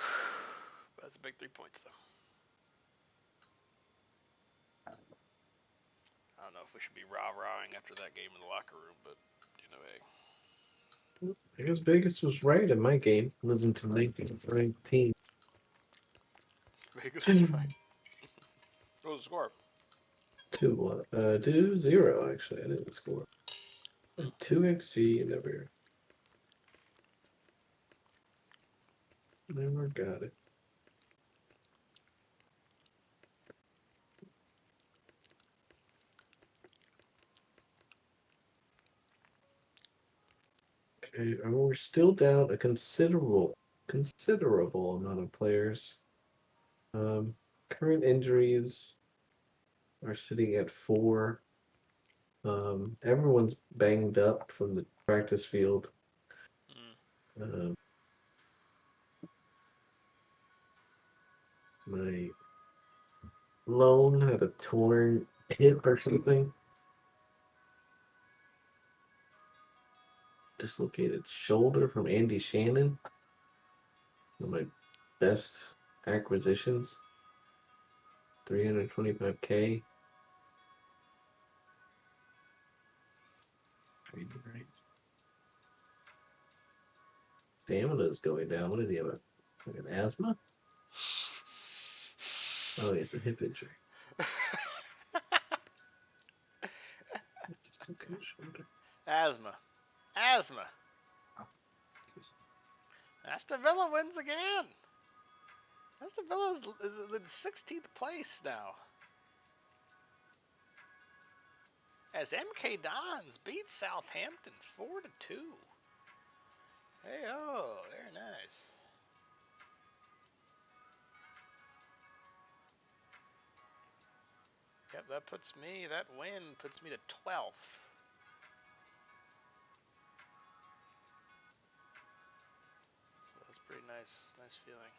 That's a big 3 points, though. I don't know if we should be rah-rahing after that game in the locker room, but, you know, hey. I guess Vegas was right in my game. Losing to 19. Vegas is right. What was the score? 2-0 actually. I didn't score. 2 XG, never got it. Okay, we're still down a considerable amount of players. Current injuries are sitting at 4. Everyone's banged up from the practice field. My loan had a torn hip or something. Dislocated shoulder from Andy Shannon. One of my best acquisitions. $325K. Right. Stamina's going down. What does he have? Like an asthma? Oh, he has a hip injury. Asthma. Aston Villa wins again. Aston Villa is in 16th place now. As MK Dons beat Southampton 4-2. Hey, oh, very nice. Yep, that win puts me to 12th. nice feeling.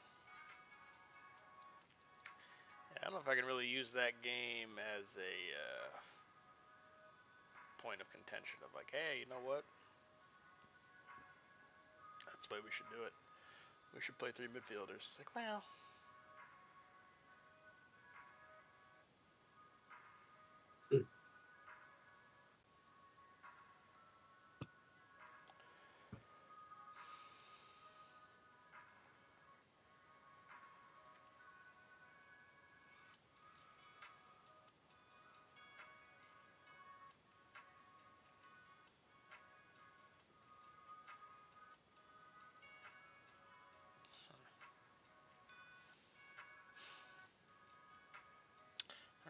Yeah, I don't know if I can really use that game as a point of contention of like, hey, you know what? That's the way we should do it. We should play 3 midfielders. It's like, well.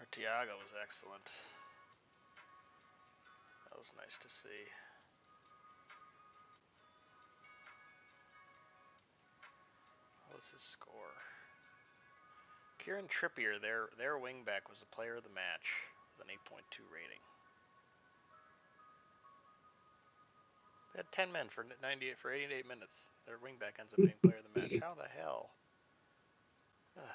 Tiago was excellent. That was nice to see. What was his score? Kieran Trippier, their wingback, was the player of the match with an 8.2 rating. They had 10 men for 88 minutes. Their wingback ends up being player of the match. How the hell? Oh, God.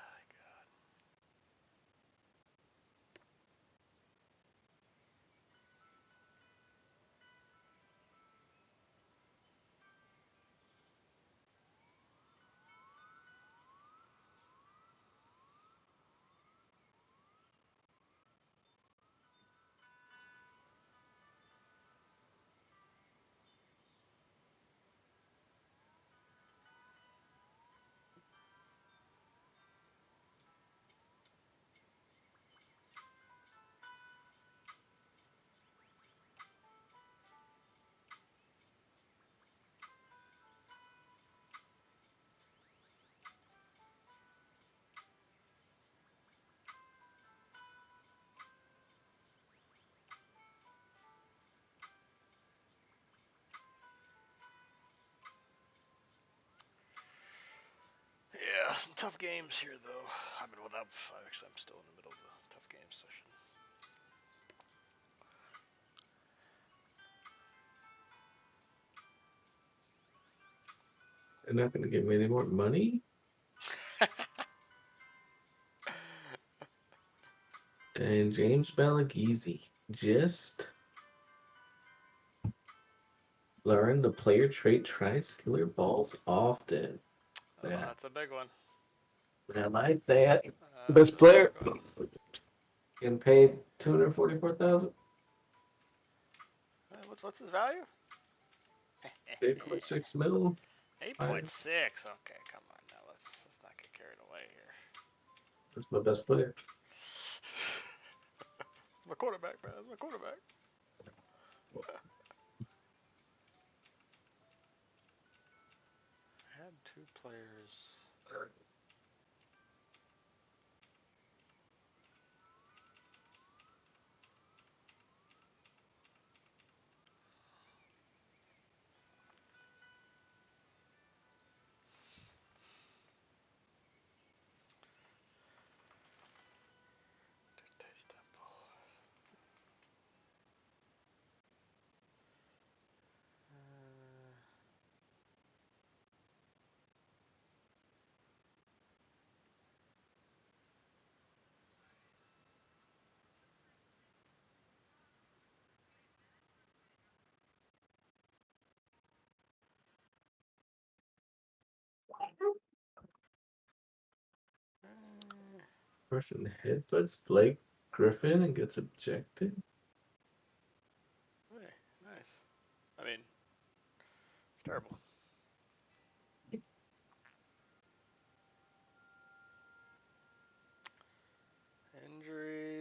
Yeah, some tough games here, though. I mean, well, actually, I'm still in the middle of the tough game session. They're not going to give me any more money? And James Balagizi. Just learn the player trait tries killer balls often. Oh, that's a big one. I like that. Best player. Getting paid $244,000. What's his value? 8.6 mil. 8.6. Okay, come on now. Let's not get carried away here. That's my best player. My quarterback, man. That's my quarterback. I had 2 players. Person headbutts Blake Griffin and gets ejected. Hey, nice. I mean, it's terrible. Injuries.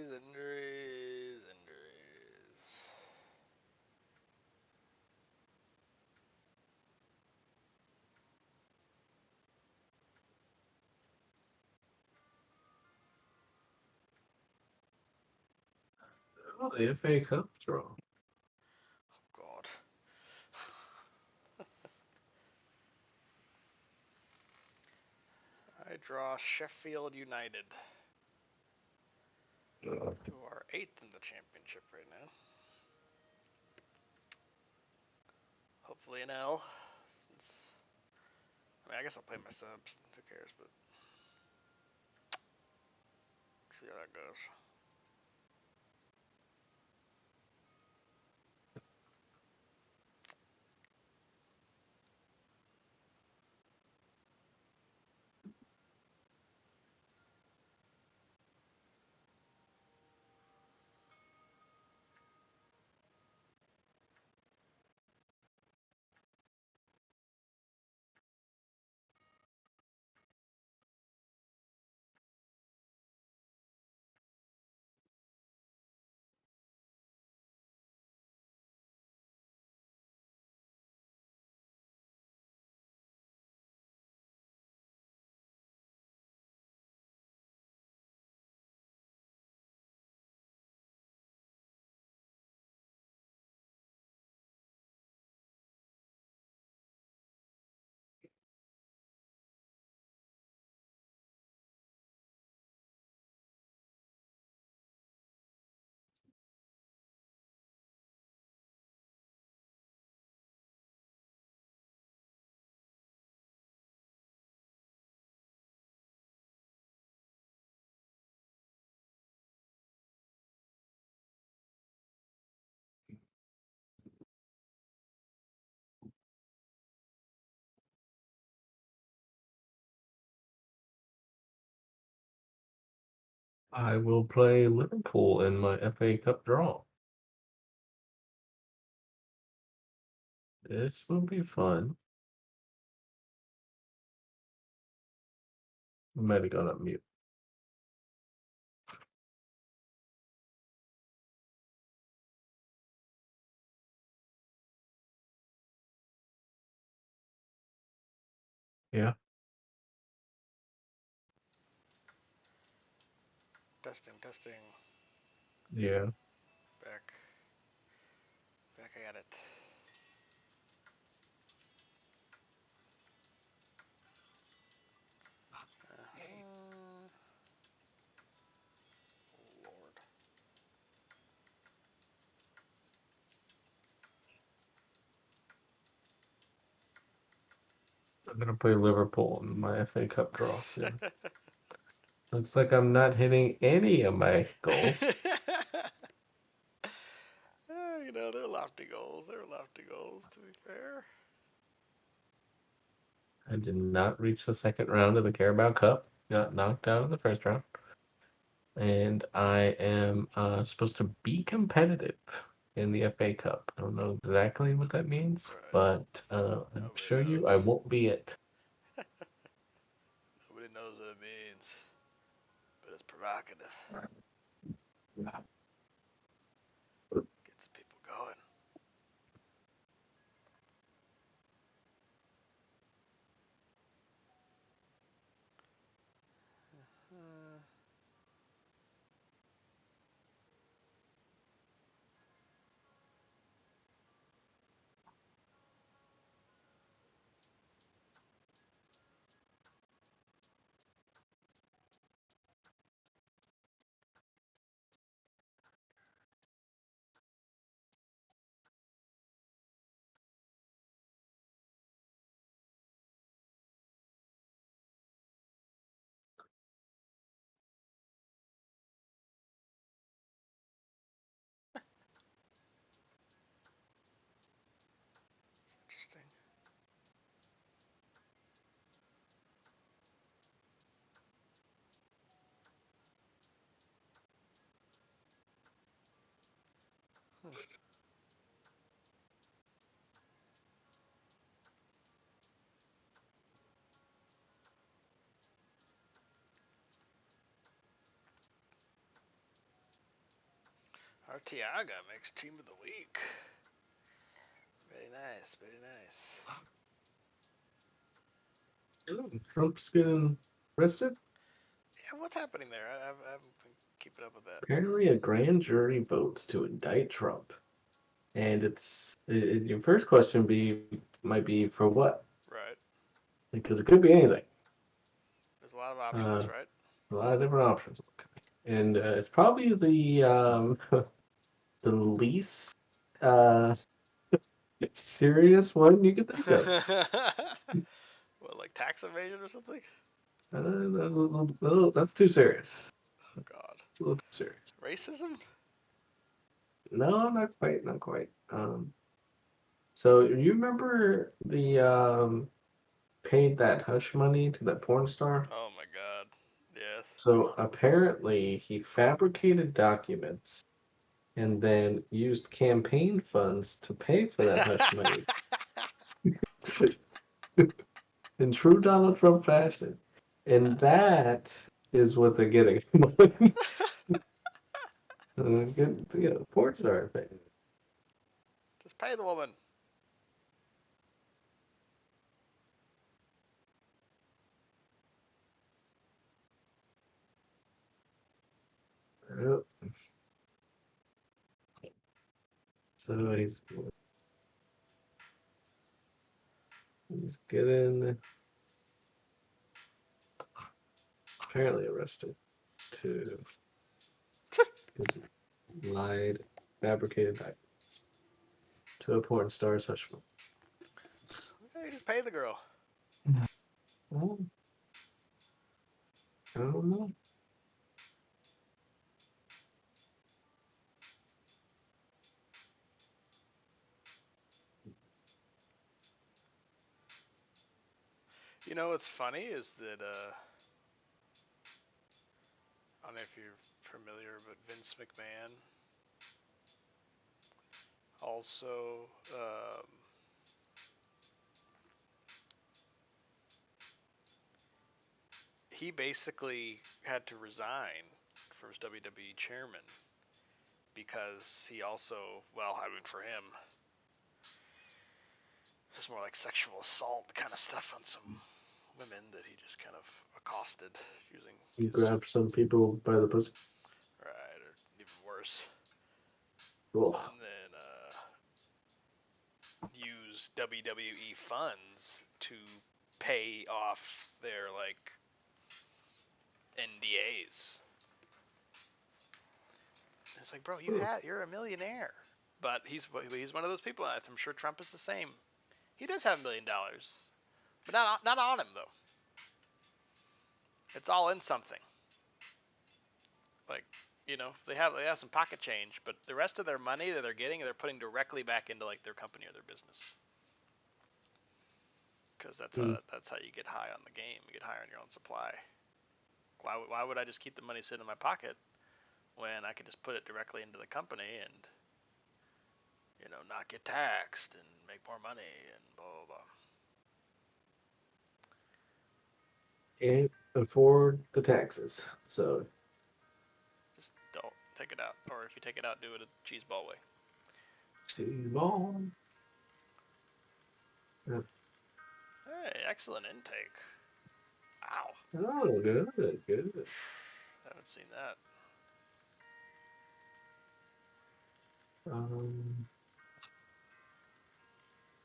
Oh, the FA Cup draw. Oh, God. I draw Sheffield United, who are 8th in the championship right now. Hopefully an L. mean, I guess I'll play my subs. Who cares? But see how that goes. I will play Liverpool in my FA Cup draw. This will be fun. I might have gone up mute. Yeah. Testing. Yeah. Back at it. Lord. I'm gonna play Liverpool in my FA Cup draw. Yeah. Looks like I'm not hitting any of my goals. You know, they're lofty goals. To be fair. I did not reach the second round of the Carabao Cup. Got knocked out of the first round. And I am supposed to be competitive in the FA Cup. I don't know exactly what that means, Right. but I'll Nobody show you knows. I won't be it. Nobody knows what it means. But it's provocative. Gets people going. Interesting. Arteaga makes team of the week. Very nice. Trump's getting arrested? Yeah, what's happening there? I haven't been keeping up with that. Apparently, a grand jury votes to indict Trump. And your first question might be for what? Right. Because it could be anything. There's a lot of options, right? A lot of different options. And it's probably the the least serious one you could think of. Well, like tax invasion or something? That's too serious. Oh God. It's a little too serious. Racism? No, not quite, not quite. So you remember the paid that hush money to that porn star? Oh my God. Yes. So apparently he fabricated documents and then used campaign funds to pay for that hush money in true Donald Trump fashion. And that is what they're getting. Porn star pay. Just pay the woman. Yep. So he's getting apparently arrested too because he lied, fabricated documents to a porn star's hush money. Okay, just pay the girl. Well, I don't know. You know what's funny is that I don't know if you're familiar, but Vince McMahon also he basically had to resign from his WWE chairman because he also, well, I mean for him, it's more like sexual assault kind of stuff on some women that he just kind of accosted using He his grabbed some people by the pussy. right, or even worse, Oh, and then use WWE funds to pay off their like NDAs. It's like, bro, you're a millionaire, but he's one of those people. I'm sure Trump is the same. He does have $1 million, but not on him though. It's all in something. Like, they have some pocket change, but the rest of their money that they're getting, they're putting directly back into like their company or their business. Because that's how you get high on the game. You get high on your own supply. Why would I just keep the money sitting in my pocket when I could just put it directly into the company and not get taxed and make more money and blah blah blah. can't afford the taxes, so Just don't take it out, or if you take it out, do it a cheese ball way. cheese ball. Yeah. Hey, excellent intake. Wow. Oh, good, good. I haven't seen that.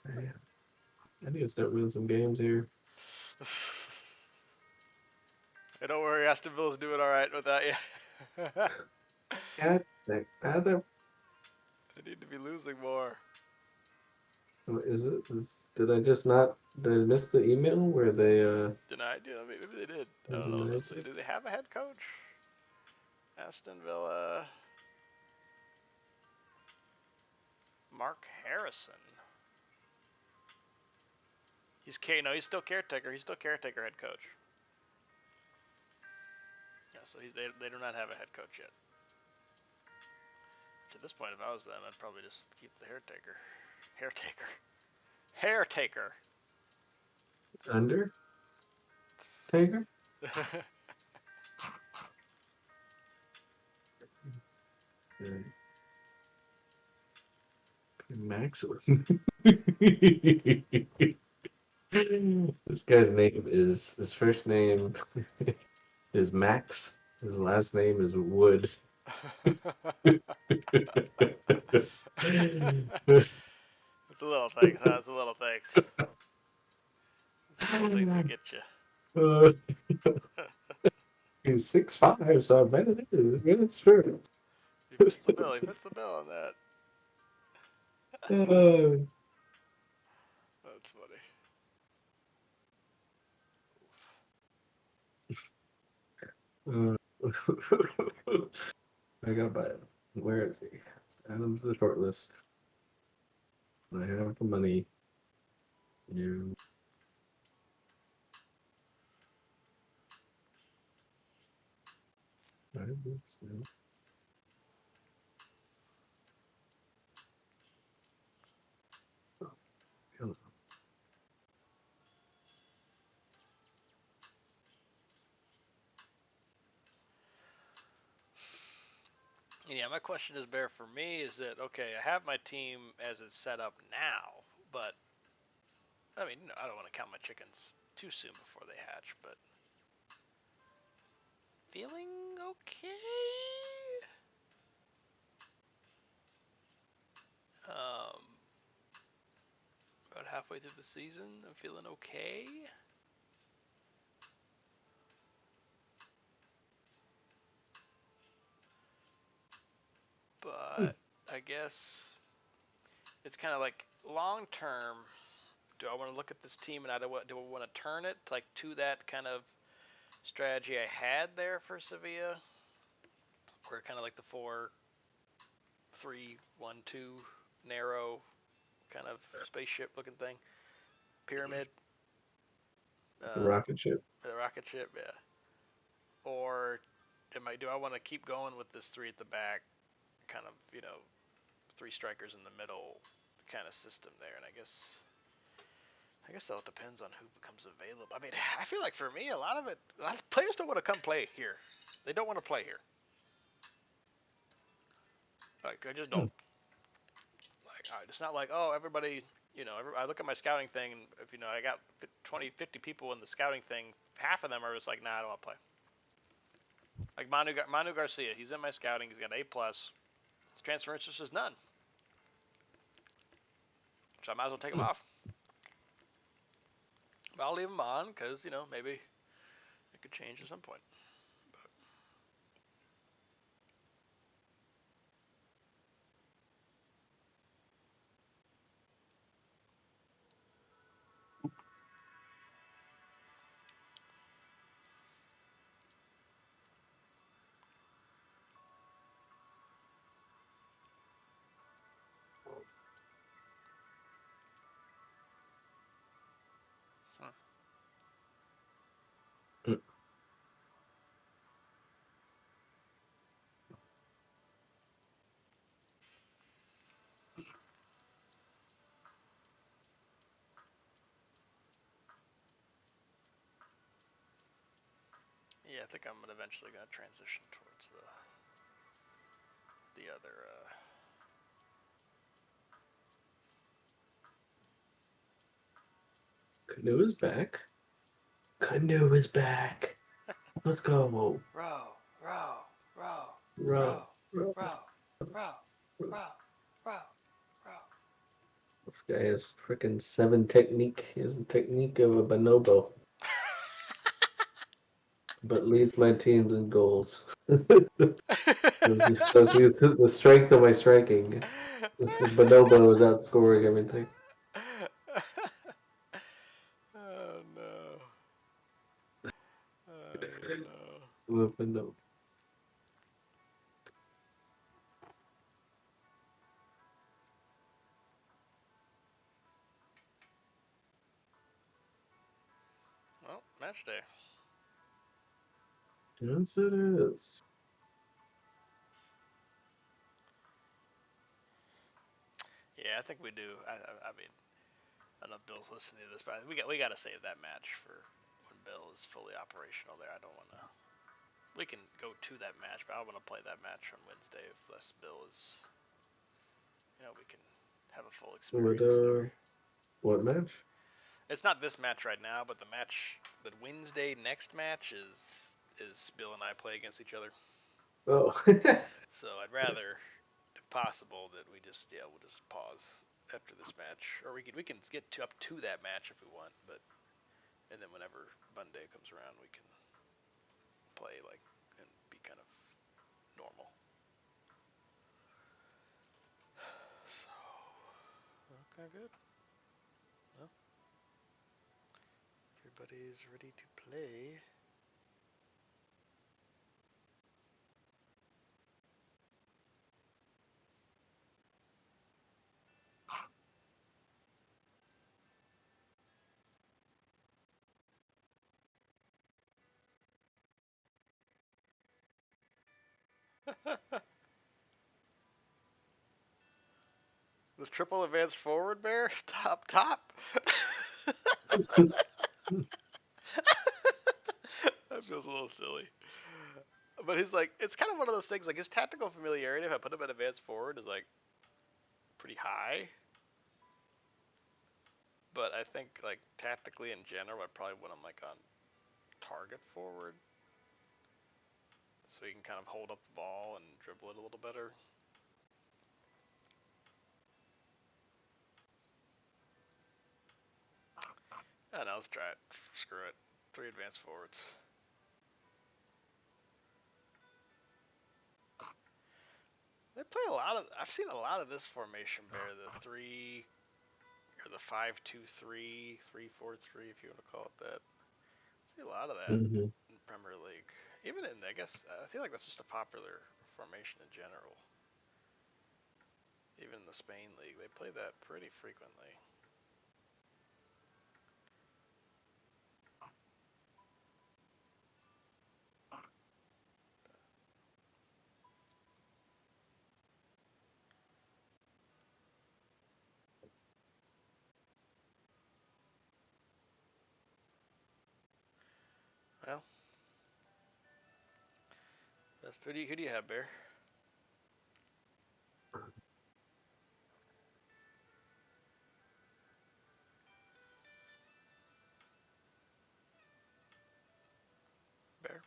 Man, I need to start winning some games here. Hey, don't worry, Aston Villa's doing all right without you. God, they need to be losing more. Did I just not? Did I miss the email where they Denied you? Maybe they did. I don't know. denied Let's see. it? Do they have a head coach? Aston Villa. Mark Harrison. He's still caretaker. He's still caretaker head coach. Yeah, so they do not have a head coach yet. To this point, if I was them, I'd probably just keep the Caretaker. Under Taker? Okay. Max. This guy's name is his first name is Max. His last name is Wood. It's a little things, huh? It's a little things. It's little things that get you. He's 6'5", so I bet it is. It's true. He fits the bill. He fits the bill on that. That's funny. I gotta buy it. Where is he? Adam's the short list. I have the money. You. I have this. Yeah. Come on. Yeah, my question is, Bear, for me is that, okay, I have my team as it's set up now, but I mean, I don't want to count my chickens too soon before they hatch, but feeling okay. About halfway through the season, I'm feeling okay. But I guess it's kind of like long term. Do I want to look at this team and do I want to turn it like to that kind of strategy I had there for Sevilla, where kind of like the 4-3-1-2 narrow kind of spaceship looking thing, pyramid, The rocket ship. the rocket ship, yeah. Or do I want to keep going with this three at the back, kind of, three strikers in the middle kind of system there? And I guess that depends on who becomes available. I mean, I feel like for me, a lot of players don't want to come play here. They don't want to play here. Like, I just don't. Like, it's not like, oh, everybody, I look at my scouting thing, and if, I got 20, 50 people in the scouting thing, half of them are just like, nah, I don't want to play. Like Manu Garcia, he's in my scouting, he's got A+. His transfer interest is none. So I might as well take him off. But I'll leave him on, because, maybe it could change at some point. Yeah, I think I'm eventually going to transition towards the other. Canoe is back. Canoe is back. Let's go. Row, row, row, row, Row. row, row, row, row. This guy has freaking 7 technique. He has the technique of a bonobo, but leads my teams in goals. Shows you the strength of my striking. Bonobo is outscoring everything. Oh no. The bonobo. Well, match day. Yes, it is. Yeah, I think we do. I mean, I don't know if Bill's listening to this, but we got to save that match for when Bill is fully operational there. I don't want to. We can go to that match, but I want to play that match on Wednesday if less Bill is. We can have a full experience there. What match? It's not this match right now, but the Wednesday next match is Bill and I play against each other. Oh. So I'd rather, if possible, that we'll just pause after this match, or we can get up to that match if we want, but and then whenever Monday comes around, we can play and be kind of normal. So okay, good. Well, everybody's ready to play. The triple advanced forward bear? Top. That feels a little silly. But he's like, it's kind of one of those things, like his tactical familiarity, if I put him at advanced forward, is like pretty high. But I think like tactically in general, I probably want him like on target forward. So he can kind of hold up the ball and dribble it a little better. I don't know, let's try it. Screw it. 3 advanced forwards. They play a lot of. I've seen a lot of this formation bear, the 3 or the 5-2-3, 3-4-3, if you want to call it that. I see a lot of that in Premier League. Even in, I guess, I feel like that's just a popular formation in general. Even in the Spain league, they play that pretty frequently. Well, who do you have, Bear? Bear?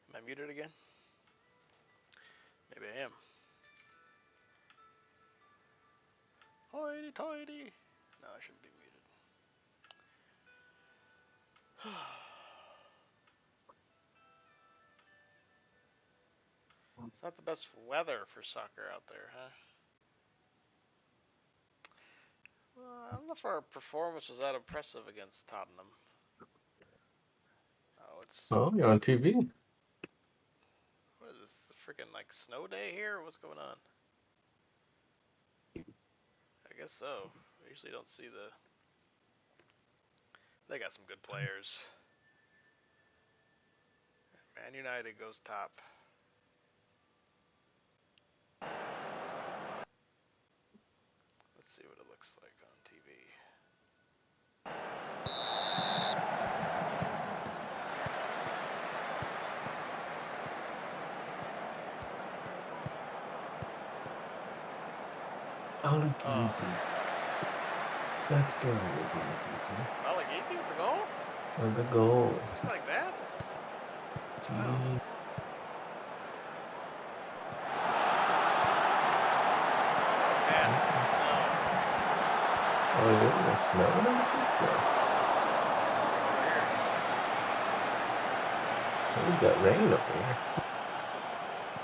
Am I muted again? Maybe I am. Hoity-toity! No, I shouldn't be muted. It's not the best weather for soccer out there, huh? Well, I don't know if our performance was that impressive against Tottenham. Oh, Oh, you're on TV. What is this? A freaking like snow day here? What's going on? I guess so. I usually don't see the. They got some good players. Man United goes top. Let's see what it looks like on TV. Easy. Let's go, easy. Easy with the goal? With the goal. Just like that? Wow. Fast in the snow. Oh, you're in the snow? I never seen snow. We just got rain up here.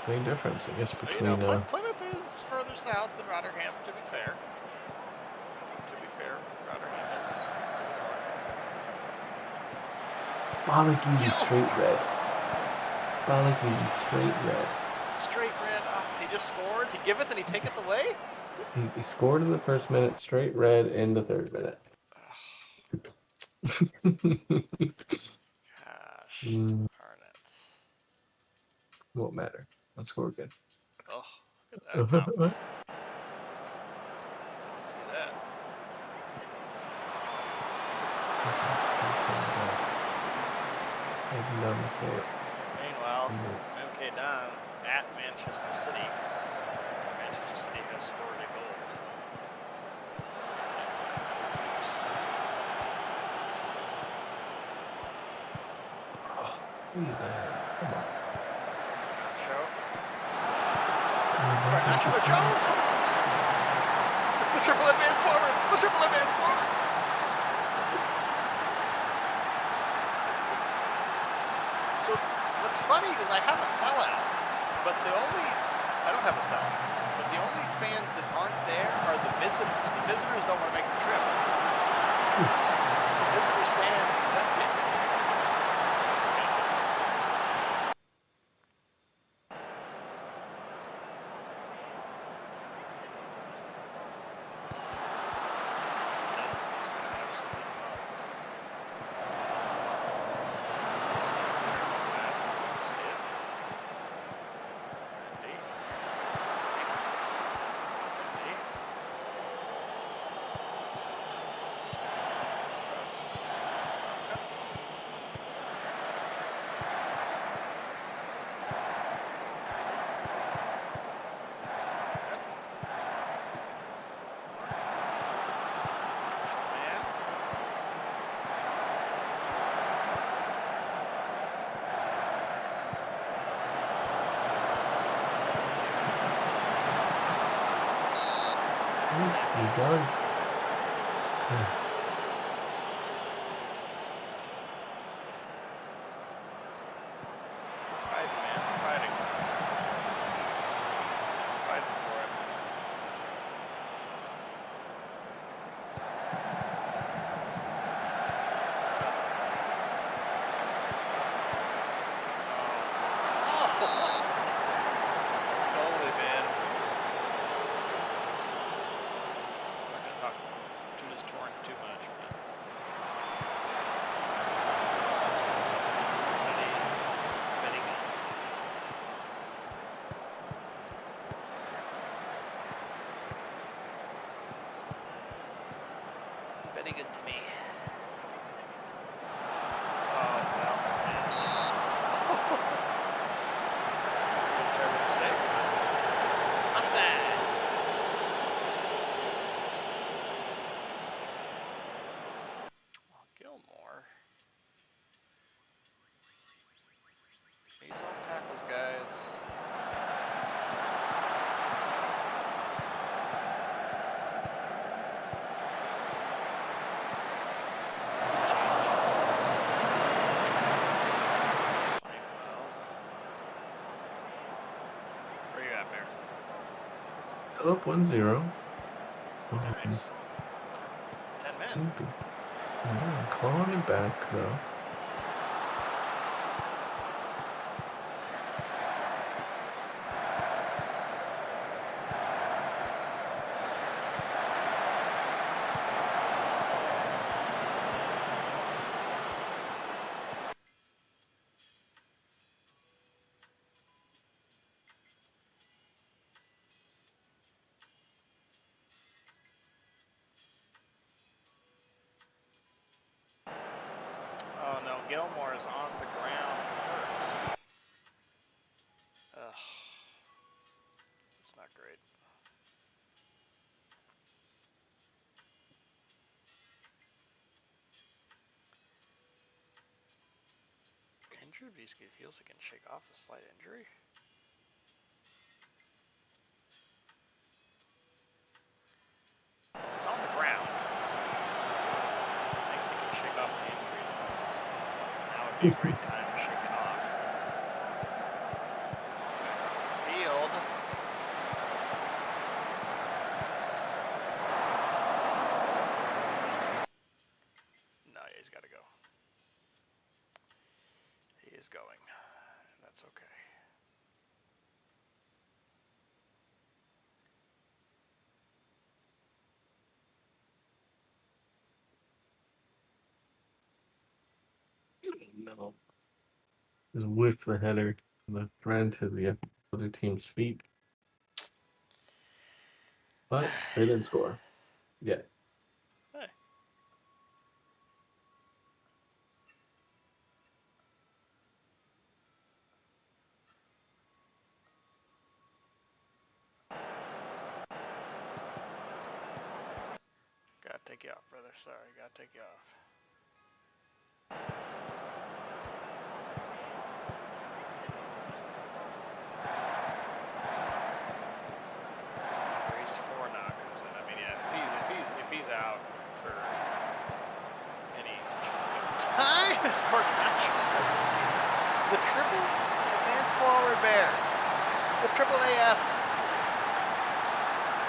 Big difference, I guess, between. Plymouth is further south than Rotherham, to be fair. Rotherham is. Balaguini straight red. Balaguini straight red. Straight red. He just scored. He giveth and he taketh away? He scored in the first minute, straight red in the third minute. Gosh. Arnett. Won't matter. I'll score again. Oh, look at that confidence. See that. Meanwhile, MK Dons at Manchester City. Manchester City has scored a goal. Come on. Nacho Jones! The triple advance forward! So, what's funny is I have a sellout, but I don't have a sellout, but the only fans that aren't there are the visitors. The visitors don't want to make the trip. The visitor stand is empty. He's done. Fighting, man. We're fighting. Fighting for it. Slowly, man. I'm not gonna talk to this torrent too much, but very good to me. Oh well, that's a terrible mistake. Offside. Gilmore. He's off tackles, guys. Playing well. Where you at, Bear? Still up 1-0. Nice. 10 men. Should be. Yeah, clawing it back though. Oh no, Gilmore is on the ground hurt. Ugh. It's not great. Injured, but he feels he can shake off a slight injury. Well, he's on the ground, so thinks he can shake off the injury. Now would be a great time to shake it off. Field. No, he's got to go. He is going. That's okay. No. Just whiff the header, the thread to the other team's feet. But they didn't score. Yeah. Hey. Gotta take you off, brother. Sorry, gotta take you off. Race 4 now comes in. I mean, yeah, if he's out for any time, scored Nacho. The triple advance forward Bear. The triple AF.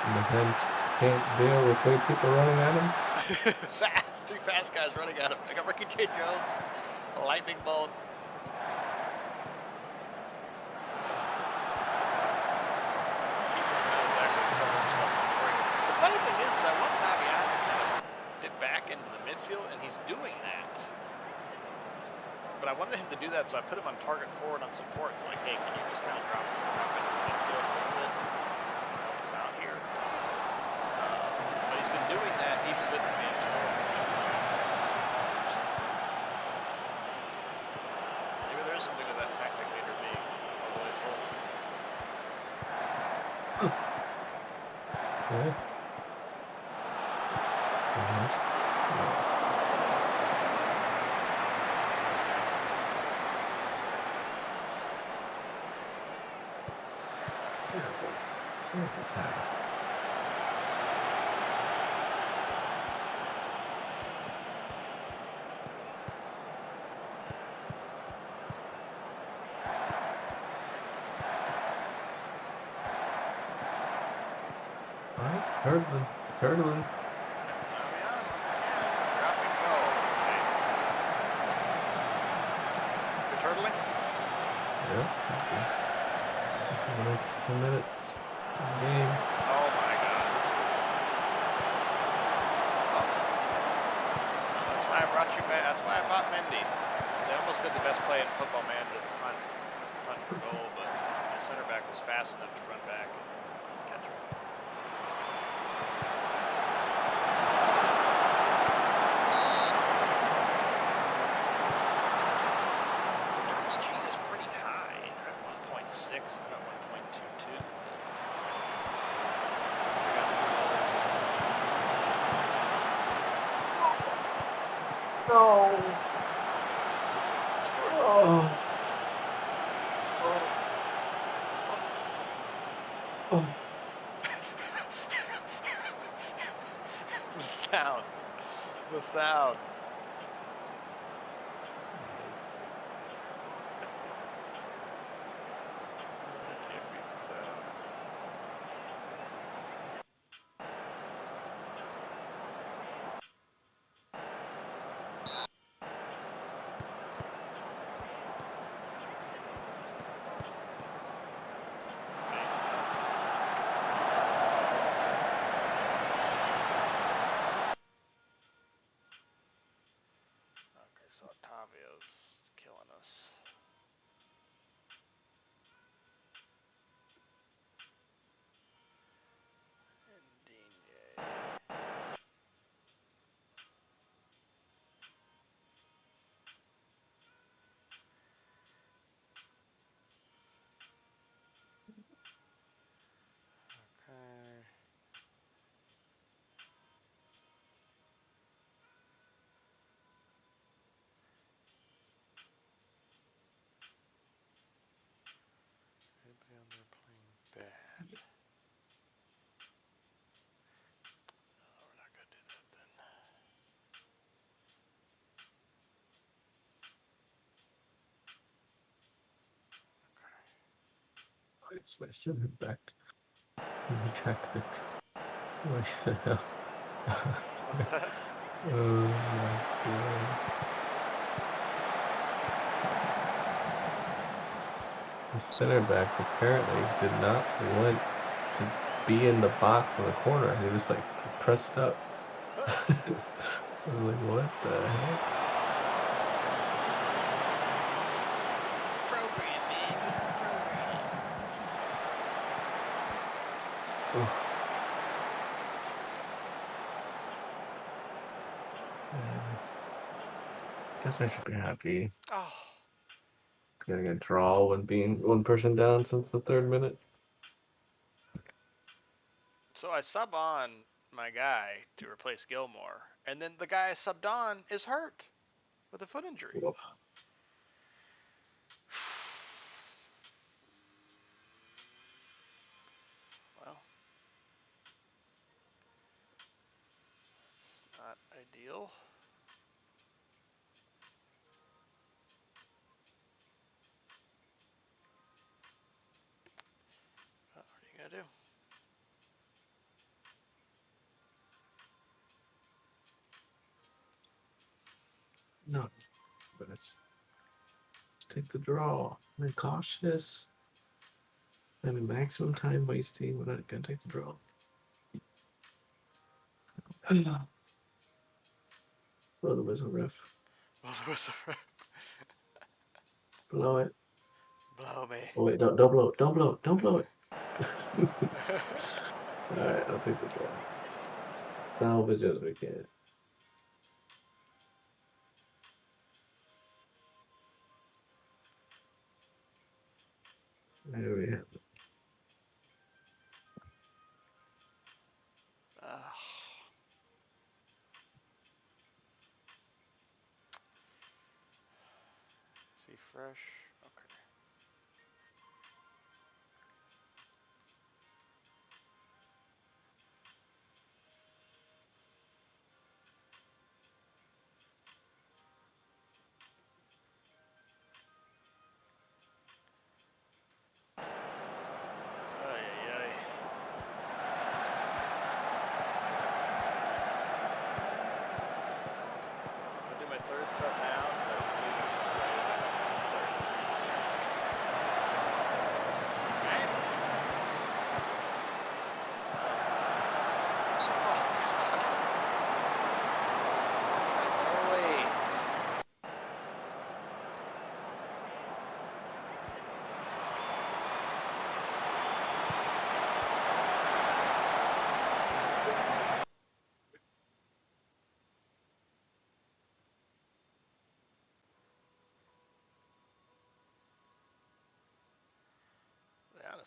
And the Hens can't deal with 3 people running at him. Fast, 3 fast guys running at him. I got Ricky J. Jones, a lightning bolt. The funny thing is that one guy behind him kind of dipped back into the midfield, and he's doing that. But I wanted him to do that, so I put him on target forward on support. It's like, hey, can you just kind of drop into the midfield a little bit? Help us out here. But he's been doing that even with the advance forward. Maybe there is something to that tactic leader being all the way forward. Yeah. Terrible pass. Hurdling. Navion once again is dropping goal. Okay. You're turtling? Yep. Okay. Until the next 10 minutes of the game. Oh my god. Oh. That's why I brought you back. That's why I bought Mendy. They almost did the best play in Football Manager, punt for goal, but my center back was fast enough to run back and catch him. Cheese is pretty high. They're at 1.6 and at 1.22. No. Oh. Oh. The sounds. The sounds. I can't beat the sounds. Okay, so Octavio's killing us. Indeed. Okay. Maybe I'm playing bad. Oh, we're not gonna do that then. It's my center back. Tactic. What the hell? What's that? Oh my god. The center back apparently did not want to be in the box in the corner. He just like pressed up. I was like, what the heck? Program, man. This is the program. Oh. Guess I should be happy. Oh. Getting a draw when being one person down since the 3rd minute. So I sub on my guy to replace Gilmore, and then the guy I subbed on is hurt with a foot injury. Oh. Well, it's not ideal. What are you gonna do? No, but let's take the draw. I'm cautious. I mean, maximum time wasting. We're not gonna take the draw. Blow the whistle, ref. Blow it. Blow me. Oh wait, don't blow it. Don't blow it. Don't blow it. All right, I'll take the draw. Salvage as we can. There we have it. Is he fresh? Okay. Ay, ay, ay.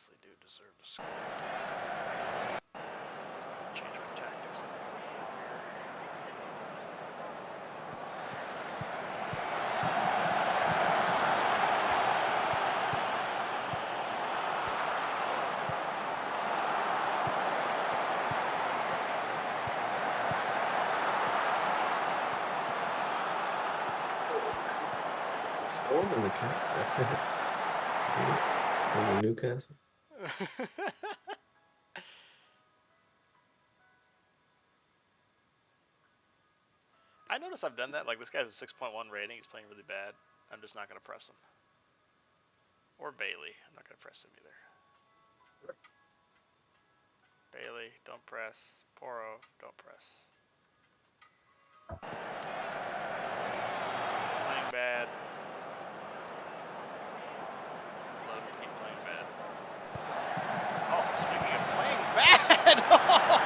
honestly do deserve to score. Change my tactics a little bit here. Storm in the castle. In the Newcastle. I notice I've done that. Like, this guy's a 6.1 rating. He's playing really bad. I'm just not going to press him. Or Bailey. I'm not going to press him either. Bailey, don't press. Poro, don't press. Playing bad. Just let him keep playing bad. Oh, speaking of playing bad! Oh,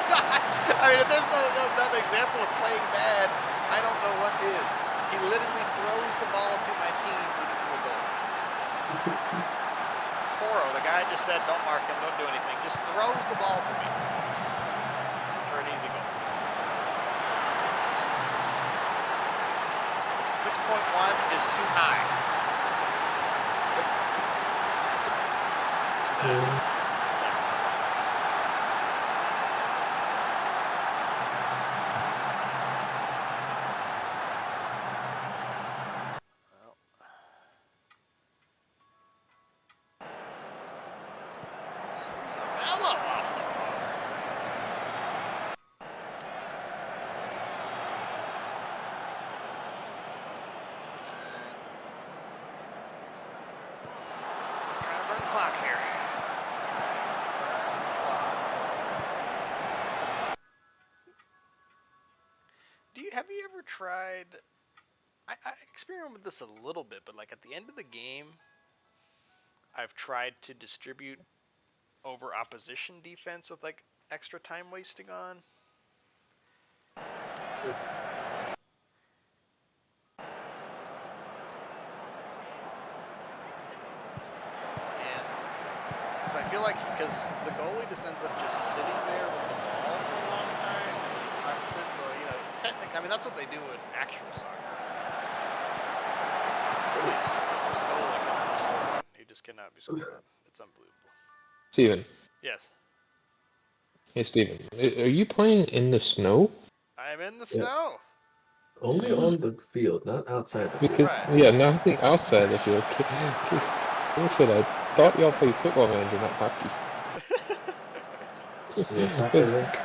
God! I mean, if there's not an example of playing bad, I don't know what is. He literally throws the ball to my team leading to a goal. Poro, the guy just said, don't mark him, don't do anything. Just throws the ball to me for an easy goal. 6.1 is too high. Clock here. Have you ever tried? I experiment with this a little bit, but like at the end of the game, I've tried to distribute over opposition defense with like extra time wasting on. I feel like because the goalie just ends up just sitting there with the ball for a long time and then he punts it, so technically, I mean that's what they do in actual soccer. Really, this goalie cannot be scored on. He just cannot be scored on. It's unbelievable. Steven. Yes. Hey Steven, are you playing in the snow? I am in the snow. Only on the field, not outside the field. Right. Yeah, nothing outside the field. Listen, I thought y'all played Football Manager, not hockey. Yeah, soccer rink.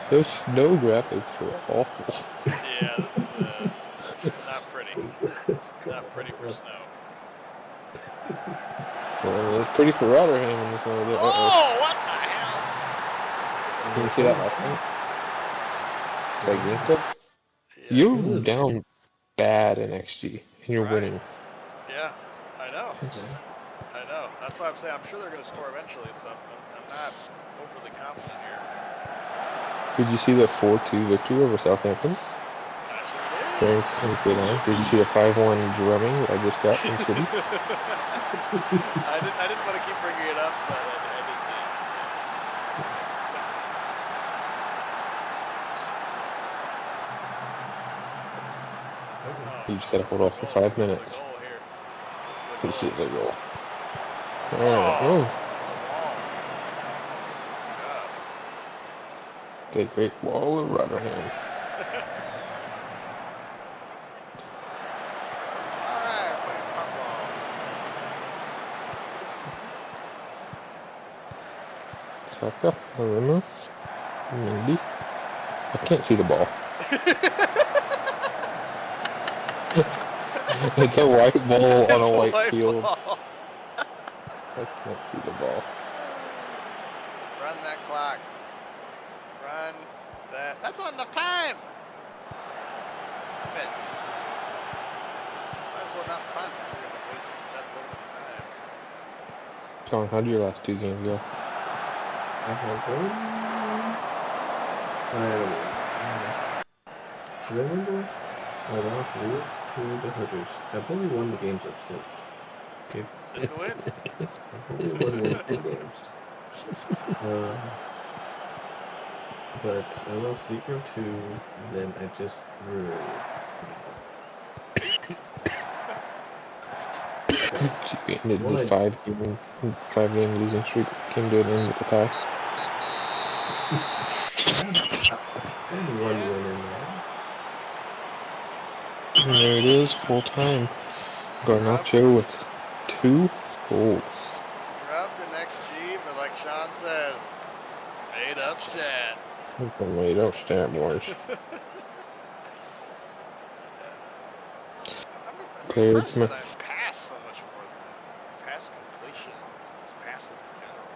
Those snow graphics were awful. Yeah, this is not pretty. Not pretty for snow. Well, it's pretty for Rotherham in the snow. Oh, what the hell? Can you see that last time? Segmento? Yeah. You're down bad in XG, and you're winning. Yeah, I know. I know. That's why I'm saying I'm sure they're going to score eventually, so I'm not overly confident here. Did you see the 4-2 victory over Southampton? I sure did. Did you see the 5-1 drumming that I just got from City? I didn't want to keep bringing it up, but I did see it. You just gotta hold off for 5 minutes. This is a goal. Alright, oh. The Great Wall of Rotherham. Saka, Aruna, Mendy. I can't see the ball. It's a white ball on a white field. Ball. I can't see the ball. Run that clock. Run that. That's not enough time. Stop it. Might as well not punt if you're going to waste that little bit of time. John, how did your last 2 games go? Should I win those? I lost 0 to the Hunters. I've only won the games I've sent. Okay. Sit to win. Only won Wednesday games. But I lost 0-2, then I just She ended the five-game losing streak. Came to an end with a tie. I had one win in there. And there it is, full time. Garnacho with 2 goals. Drop the next G, but like Sean says, made up stat. Made up stat, boys. I'm impressed that I pass so much more than that. Pass completion, passes in general.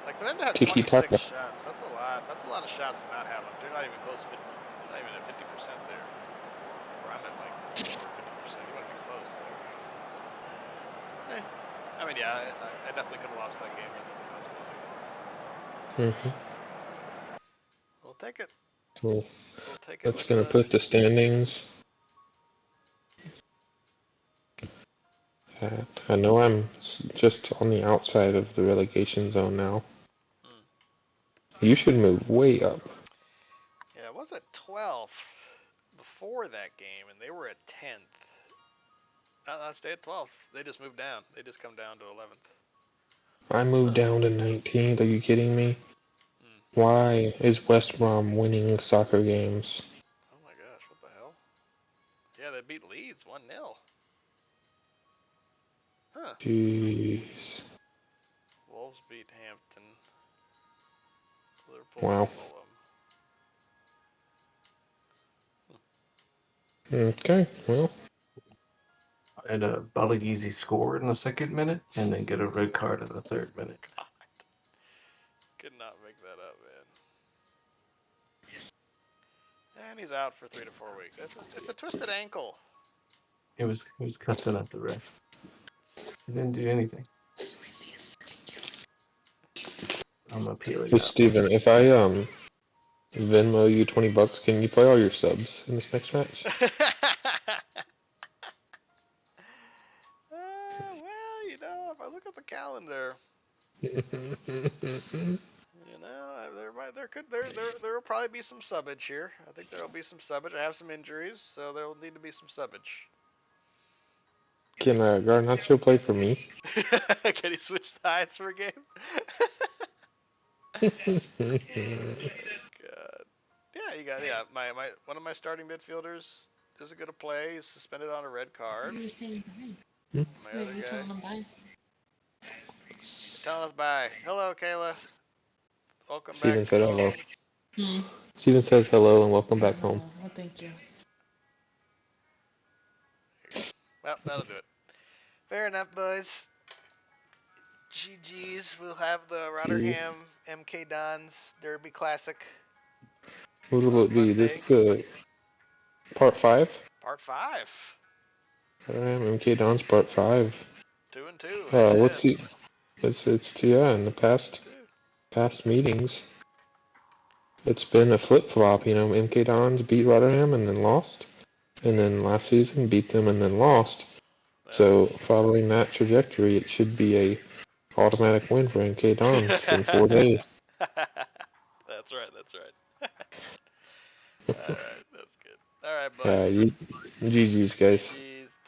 Like for them to have 26 shots, that's a lot. That's a lot of shots to not have them. They're not even close to 50, not even at 50% there. Where I'm at like over 50%. You want to be close there. I mean, yeah, I definitely could have lost that game. We'll take it. So we'll take it. That's going to put the standings. I know I'm just on the outside of the relegation zone now. You should move way up. Yeah, it was at 12th before that game, and they were at 10th. No, stay at 12th. They just moved down. They just come down to 11th. I moved down to 19th. Are you kidding me? Why is West Brom winning soccer games? Oh my gosh, what the hell? Yeah, they beat Leeds 1-0. Huh. Jeez. Wolves beat Hampton. Liverpool Wow. Fulham. Okay, well. I had a Balagizi score in the 2nd minute and then get a red card in the 3rd minute. God. Could not make that up, man. And he's out for 3 to 4 weeks. It's a twisted ankle. He was cussing at the ref. He didn't do anything. I'm appealing. Hey, Stephen, if I Venmo you $20, can you play all your subs in this next match? Well, you know, if I look at the calendar, you know, there will probably be some subbage here. I think there will be some subbage. I have some injuries, so there will need to be some subbage. Can Garnacho play for me? Can he switch sides for a game? God. Yeah, my one of my starting midfielders isn't gonna play. He's suspended on a red card. My other guy. Telling them bye. Telling us bye. Hello, Kayla. Welcome back to home. Hello. Steven says hello and welcome back home. Oh, thank you. Well, that'll do it. Fair enough, boys. GG's. We'll have the Rotherham MK Dons Derby Classic. What will it be? This part 5? Part 5. MK Dons part 5. 2 and 2. Let's see. It's in the past meetings. It's been a flip-flop, you know. MK Dons beat Rotherham and then lost. And then last season beat them and then lost. So following that trajectory, it should be a automatic win for MK Dons in 4 days. That's right. Alright, that's good. Alright, buddy. GG's, guys.